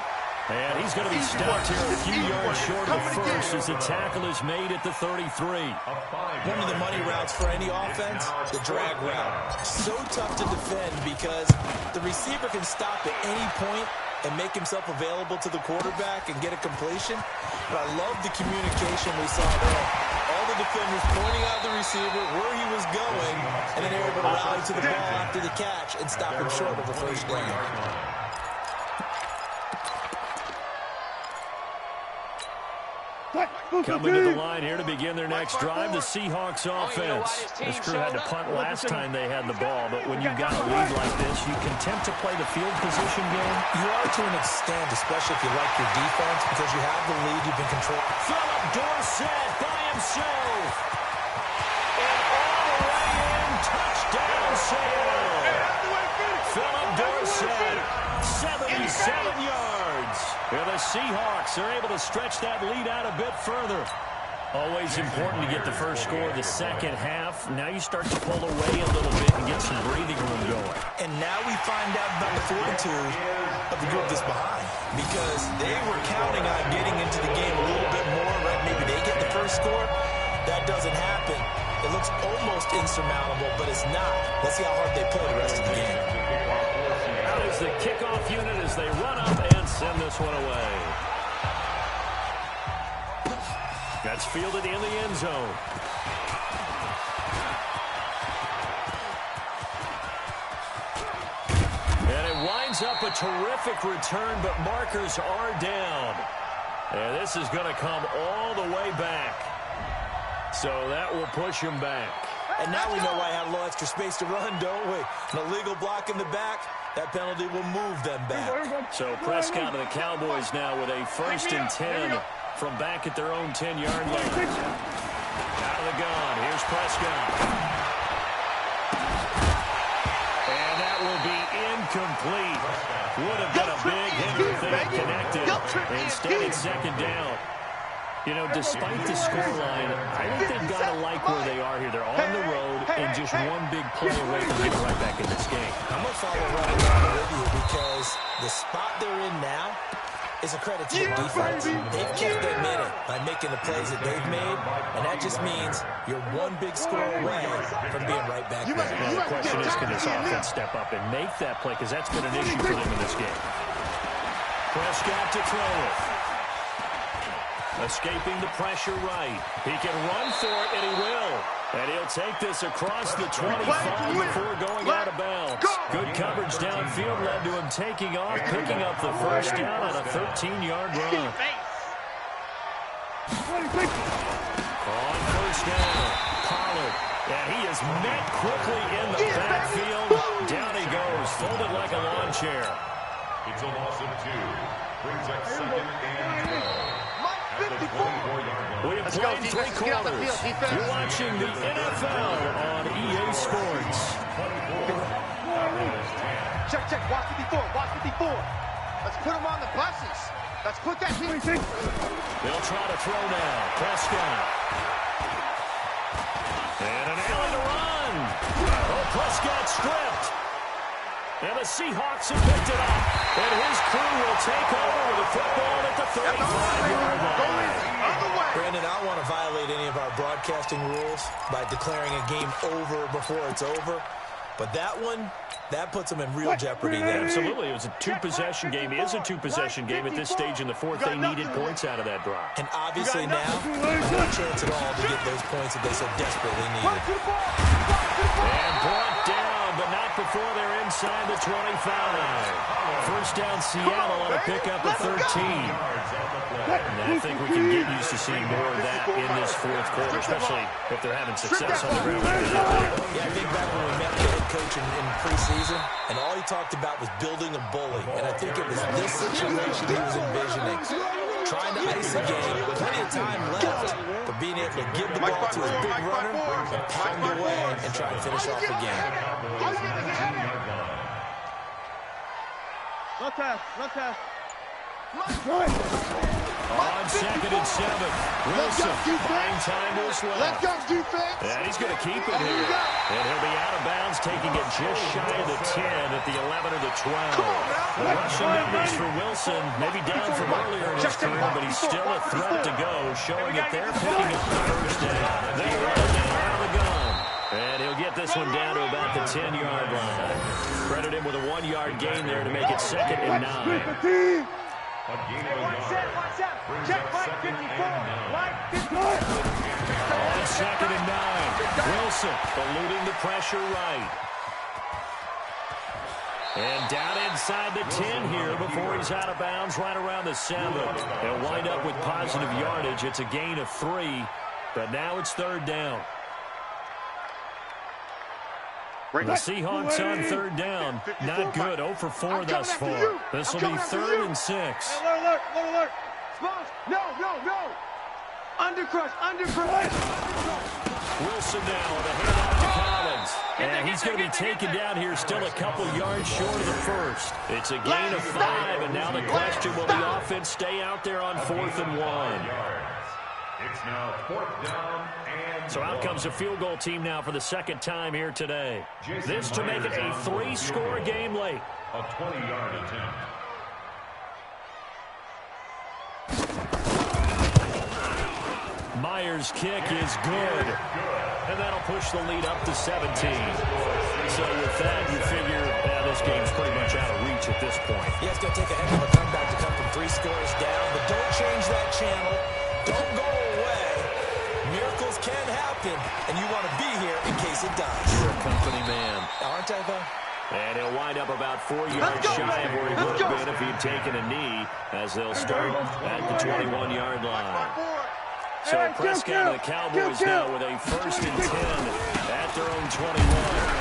And he's going to be stopped here a few yards short of the first as the tackle is made at the 33. One of the money routes for any offense, the drag route. So tough to defend because the receiver can stop at any point and make himself available to the quarterback and get a completion. But I love the communication we saw there. All the defenders pointing out the receiver, where he was going, and then they were able to rally to the ball after the catch and stop him short of a first down. Coming to the line here to begin their next drive, the Seahawks offense. This crew had to punt last time they had the ball, but when you've got a lead like this, you content to play the field position game? You are to an extent, especially if you like your defense, because you have the lead, you've been controlling. Philip Dorsett by himself. And all the way in, touchdown Seattle. Philip Dorsett, 77 yards. And the Seahawks are able to stretch that lead out a bit further. Always important to get the first score of the second half. Now you start to pull away a little bit and get some breathing room going. And now we find out about the fortitude of the group that's behind. Because they were counting on getting into the game a little bit more, right? Maybe they get the first score. That doesn't happen. It looks almost insurmountable, but it's not. Let's see how hard they play the rest of the game. Out is the kickoff unit as they run up and send this one away. That's fielded in the end zone. And it winds up a terrific return, but markers are down. And this is going to come all the way back. So that will push him back. And now we know why I have a little extra space to run, don't we? An illegal block in the back, that penalty will move them back. So Prescott and the Cowboys now with a 1st and 10 from back at their own 10-yard line. Out of the gun, here's Prescott. And that will be incomplete. Would have been a big hit if they had connected. Instead, it's second down. You know, despite the scoreline, I think they've got to like where they are here. They're on the road and just one big play away from getting right back in this game. I'm going to follow right along with you because the spot they're in now is a credit to the defense. They've kept them in it by making the plays that they've made, and that just means you're one big score away from being right back there. Well, the question is, can this offense step up and make that play? Because that's been an issue for them in this game. Prescott to throw it. Escaping the pressure right. He can run for it, and he will. And he'll take this across the 25 before going out of bounds. Good coverage downfield led to him taking off, picking up the first down on a 13-yard run. On first down, Pollard. And he is met quickly in the backfield. Down he goes, folded like a lawn chair. It's a loss of 2. Brings up second and 12. We have played 3 quarters. You're watching the NFL on EA Sports. Check. Watch 54. Let's put them on the buses. Let's put that team. They'll try to throw now. Prescott. And an alley to run. Oh, Prescott stripped. And the Seahawks have picked it up. And his crew will take over with a football at the 35-yard line. Brandon, I don't want to violate any of our broadcasting rules by declaring a game over before it's over. But that one, that puts them in real jeopardy there. Absolutely. It was a 2-possession game. It is a 2-possession game at this stage in the fourth. They needed points out of that drive. And obviously now, no chance at all to get those points that they so desperately needed. And brought down, but not before they're inside the 25. First down, Seattle on a pickup of 13. And I think we can get used to seeing more of that in this fourth quarter, especially if they're having success on the ground. Yeah, I think back when we met the head coach in preseason, and all he talked about was building a bully. And I think it was this situation he was envisioning. Trying to ice the game, plenty of time left, but being able to give the ball to his big runner and pound away and try to finish off the game. Look at. On second and 7, Wilson buying time to his left. Let's go, defense. And he's going to keep it here. And he'll be out of bounds, taking it just shy of the 10 at the 11 or the 12. The rushing numbers for Wilson, maybe down from earlier in his career, but he's still a threat to go, showing that they're picking up the first down. They run it now out of the gun. And he'll get this one down to about the 10-yard line. Credit him with a 1-yard gain there to make it second and 9. Check, right 54. Right 54. On second and 9, Wilson eluding the pressure right. And down inside the 10 here before he's out of bounds right around the 7. They'll wind up with positive yardage. It's a gain of 3, but now it's third down. The Seahawks on third down. Not good. 0 for 4 thus far. This will be 3rd and 6. Alert. No. Undercrush. Wilson now with a handoff to Collins. And he's going to be taken down here, still a couple yards short of the first. It's a gain of 5, and now the question, will the offense stay out there on 4th and 1? It's now 4th down and So out comes a field goal team now for the second time here today. This to make it a 3-score game late. A 20-yard attempt. Myers' kick is good. And that'll push the lead up to 17. So with that, you figure this game's pretty much out of reach at this point. Yeah, it's going to take a heck of a comeback to come from 3 scores down, but don't change that channel. Don't go away. Miracles can happen, and you want to be here in case it does. You're a company man. Aren't I, though? And he'll wind up about 4 yards shy of where he would have been if he'd taken a knee, as they'll start at the 21-yard line. So Prescott and the Cowboys now with a 1st and 10 at their own 21.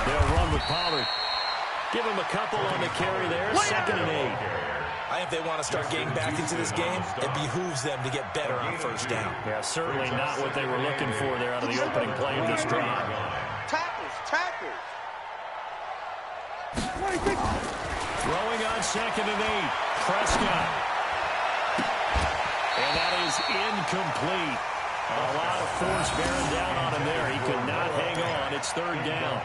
They'll run with Pollard. Give him a couple on the carry there. 2nd and 8. I think they want to start getting back into this game. It behooves them to get better on 1st down. Yeah, certainly not what they were looking for there out of the opening play of this drive. Tackles. Throwing on 2nd and 8. Prescott. And that is incomplete. A lot of force bearing down on him there. He could not hang on. It's 3rd down.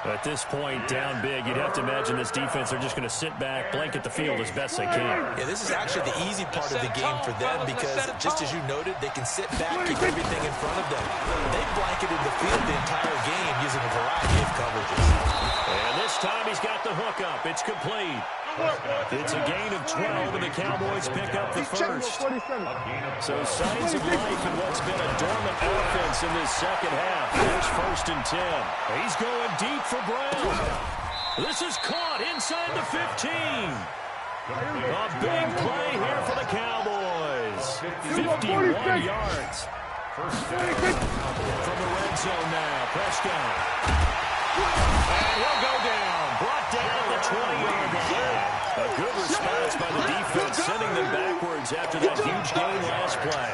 At this point, down big, you'd have to imagine this defense are just going to sit back, blanket the field as best they can. Yeah, this is actually the easy part of the game for them because, just as you noted, they can sit back, keep everything in front of them. They blanketed the field the entire game using a variety of coverages. And this time he's got the hook up. It's complete. It's a gain of 12, and the Cowboys pick up the first. So signs of life in what's been a dormant offense in this second half. There's 1st and 10. He's going deep for Brown. This is caught inside the 15. A big play here for the Cowboys. 51 yards. From the red zone now, Prescott. And he'll go down. Brought down at the 20-yard line. A good response by the defense, sending them backwards after that huge gain last play.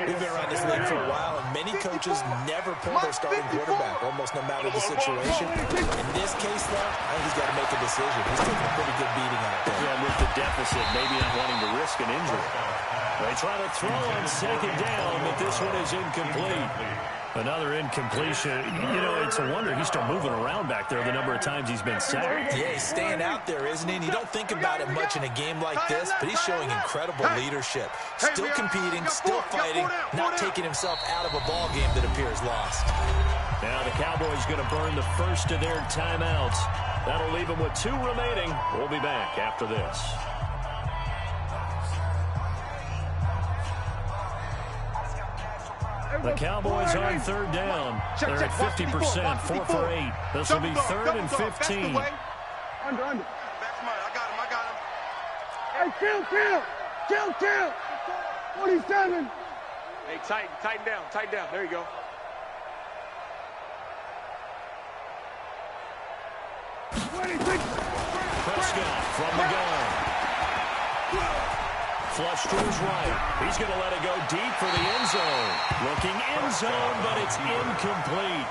We've been around this league for a while, and many coaches never pull their starting quarterback, almost no matter the situation. In this case, though, I think he's got to make a decision. He's taking a pretty good beating out there. Yeah, with the deficit, maybe not wanting to risk an injury. They try to throw on 2nd down, but this one is incomplete. Another incompletion. You know, it's a wonder he's still moving around back there the number of times he's been sacked. Yeah, he's staying out there, isn't he? And you don't think about it much in a game like this, but he's showing incredible leadership. Still competing, still fighting, not taking himself out of a ball game that appears lost. Now the Cowboys going to burn the first of their timeouts. That'll leave them with 2 remaining. We'll be back after this. The Cowboys on 3rd down. They're at 50%, 4 for 8. This will be 3rd and 15. Under. I got him. Hey, chill. 47. Hey, tighten down. There you go. Prescott from the gun. Flush to his right. He's going to let it go deep for the end zone. Looking end zone, but it's incomplete.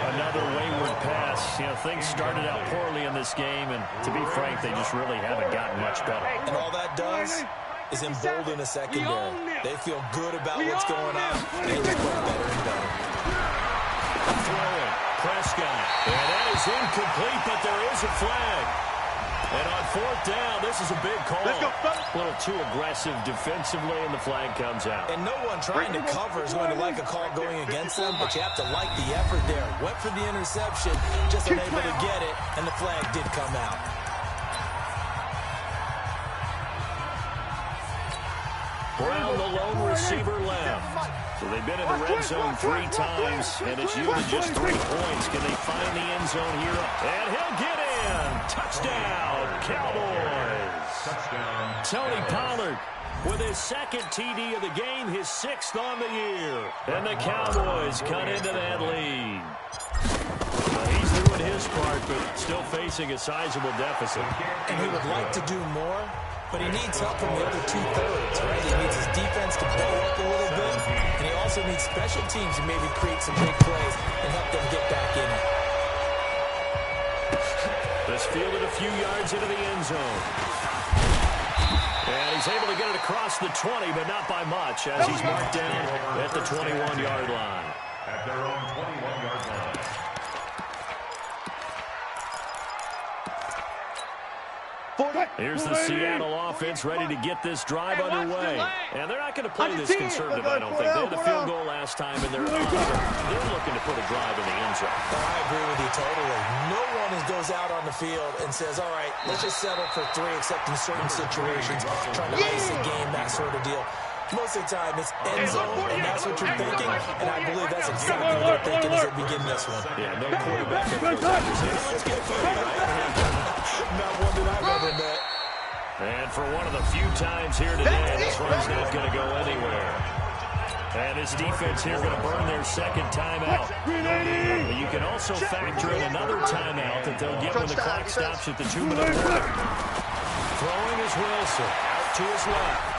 Another wayward pass. You know, things started out poorly in this game, and to be frank, they just really haven't gotten much better. And all that does is embolden a secondary. They feel good about what's going on. They just play better and better. Throwing. Prescott. And that is incomplete, but there is a flag. And on 4th down, this is a big call. A little too aggressive defensively, and the flag comes out. And no one trying to cover is going to like a call going against them, but you have to like the effort there. Went for the interception, just unable to get it, and the flag did come out. Brown, the lone receiver, left. So they've been in the red zone 3 times, and it's yielded just 3 points. Can they find the end zone here? And he'll get in. Touchdown, Cowboys. Touchdown. Tony Pollard with his 2nd TD of the game, his 6th on the year. And the Cowboys cut into that lead. He's doing his part, but still facing a sizable deficit. And he would like to do more, but he needs help from the other 2/3, right? He needs his defense to blow up a little bit, and he also needs special teams to maybe create some big plays and help them get back in it. This fielded a few yards into the end zone. And he's able to get it across the 20, but not by much, as he's marked down at the 21-yard line. At their own 21-yard line. Here's the Seattle offense ready to get this drive underway. And they're not going to play this conservative, I don't think. They had the field goal last time, and they're looking to put a drive in the end zone. I agree with you totally. No one goes out on the field and says, all right, let's just settle for 3, except in certain situations, trying to ice a game, that sort of deal. Most of the time, it's end zone, and that's what you're thinking, and I believe that's exactly what they're thinking as they begin this one. Yeah, no quarterback ever goes out and says, Let's get funny, right? Not one that I've ever met. And for one of the few times here today, this run's not going to go anywhere. And this defense here going to burn their 2nd timeout. But you can also factor in another timeout that they'll get when the clock stops at the 2-minute mark. Throwing is Wilson out to his left.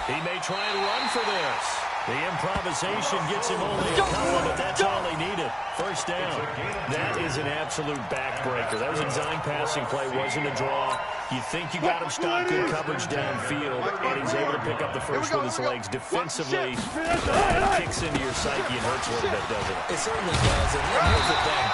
He may try and run for this. The improvisation gets him only a couple, but that's all he needed. First down. That is an absolute backbreaker. That was a design passing play, wasn't a draw. You think you got him stopped good coverage downfield, and he's able to pick up the first with his legs. Defensively, that kicks into your psyche and hurts a little bit, doesn't it? It certainly does, and here's the thing.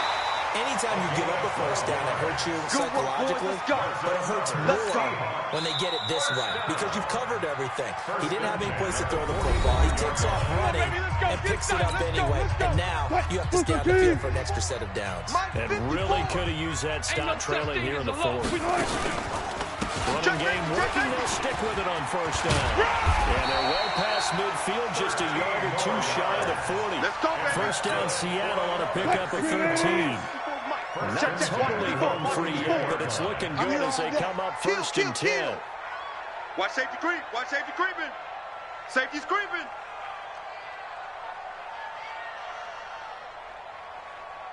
Anytime you give up a first down, it hurts you psychologically, but it hurts more when they get it this way because you've covered everything. He didn't have any place to throw the football. He takes off running and picks it up anyway, and now you have to stay on the field for an extra set of downs. And really could have used that stop trailing here in the fourth. Running game working, they'll stick with it on first down. And they're well past midfield, just a yard or two shy of the 40. First down Seattle on a pickup of 13. Not totally home free yet, but it's looking good as they come up first and 10. Watch safety creep. Watch safety creeping. Safety's creeping.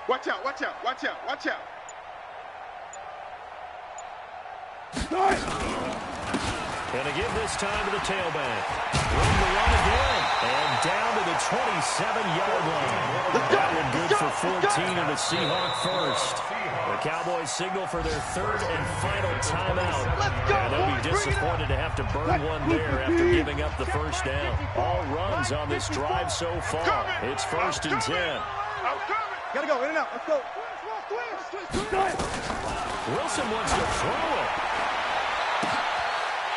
Watch out, watch out, watch out, watch out. Gonna give this time to the tailback. Room to run again. And down to the 27-yard line. That one good for 14 and a Seahawk first. The Cowboys signal for their third and final timeout. And they'll be disappointed to have to burn one there after giving up the first down. All runs on this drive so far. It's first and 10. Gotta go, in and out, let's go. Wilson wants to throw it.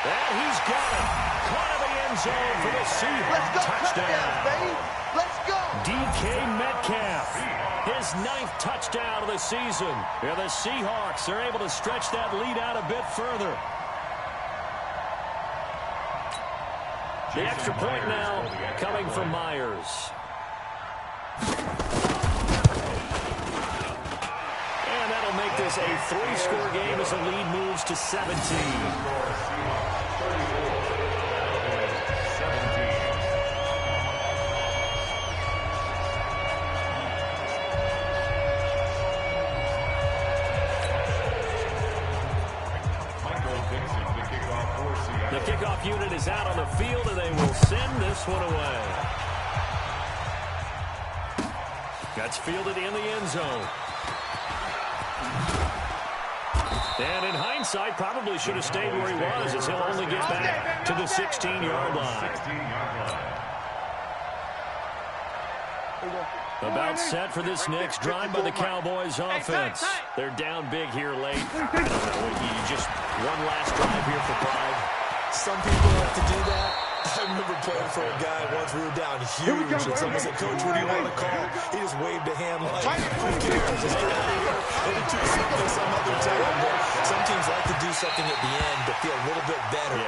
And he's got it. Caught in the end zone for the Seahawks. Touchdown. Let's go. DK Metcalf. His 9th touchdown of the season. Yeah, the Seahawks are able to stretch that lead out a bit further. The extra point now coming from Myers. And that'll make this a 3-score game as the lead moves to 17. The kickoff unit is out on the field, and they will send this one away. That's fielded in the end zone. And in hindsight, probably should have stayed where he was, as he'll only get back to the 16-yard line. About set for this next drive by the Cowboys offense. They're down big here late. I don't know, you just one last drive here for pride. Some people have to do that. I remember playing for a guy once. We were down huge, and someone said, "Coach, what do you want to call?" He just waved a hand like, "Who cares? Just get out of here." It'll do something some other time. But some teams like to do something at the end to feel a little bit better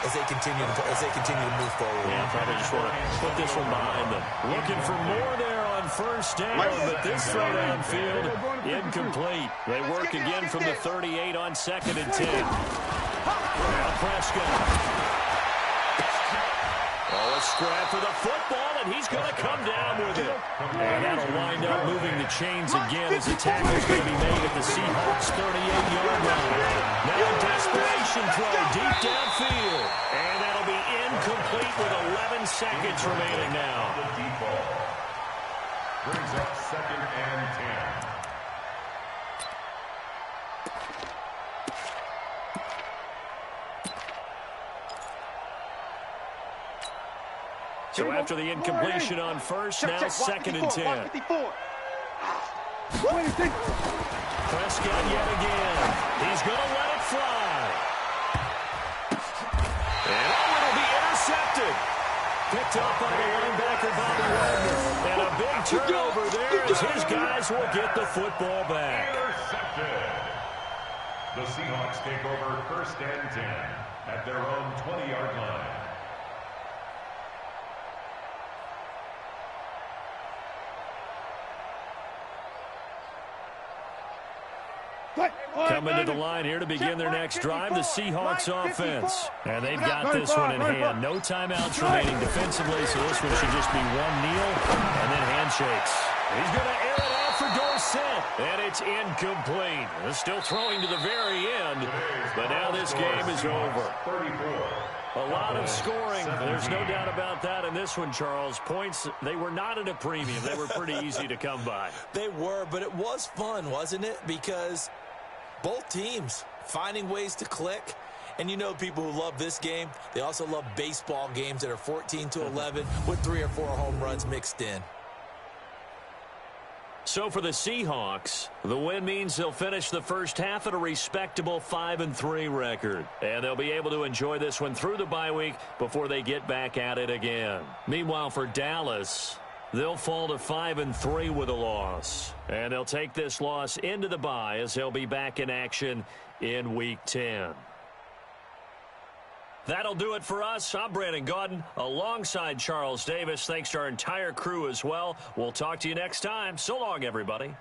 as they continue to move forward. Yeah, probably just want to put this one behind them. Looking for more there on first down, but this throw downfield incomplete. They work again from the 38 on 2nd and 10. Now Prescott. Oh, a scrap for the football, and he's going to come down with it. And that'll wind up moving the chains again as the tackle's going to be made at the Seahawks' 38-yard line. Now a desperation throw deep downfield. And that'll be incomplete with 11 seconds remaining now. The deep ball brings up 2nd and 10. So after the incompletion on first, now 2nd and 10. Prescott yet again. He's going to let it fly. And it'll be intercepted. Picked up by the linebacker, Bobby Wagner. And a big turnover there as his guys will get the football back. Intercepted. The Seahawks take over 1st and 10 at their own 20-yard line. Coming to the line here to begin their next drive, the Seahawks offense. And they've got this one in hand. No timeouts remaining defensively, so this one should just be one kneel and then handshakes. He's going to air it out for Dorsett, and it's incomplete. They're still throwing to the very end, but now this game is over. 34. A lot of scoring. There's no doubt about that in this one, Charles. Points, they were not at a premium. They were pretty easy to come by. They were, but it was fun, wasn't it? Because both teams finding ways to click. And you know people who love this game, they also love baseball games that are 14-11 with 3 or 4 home runs mixed in. So for the Seahawks, the win means they'll finish the first half at a respectable 5-3 record. And they'll be able to enjoy this one through the bye week before they get back at it again. Meanwhile, for Dallas, they'll fall to 5-3 with a loss. And they'll take this loss into the bye as they'll be back in action in Week 10. That'll do it for us. I'm Brandon Gaudin alongside Charles Davis. Thanks to our entire crew as well. We'll talk to you next time. So long, everybody.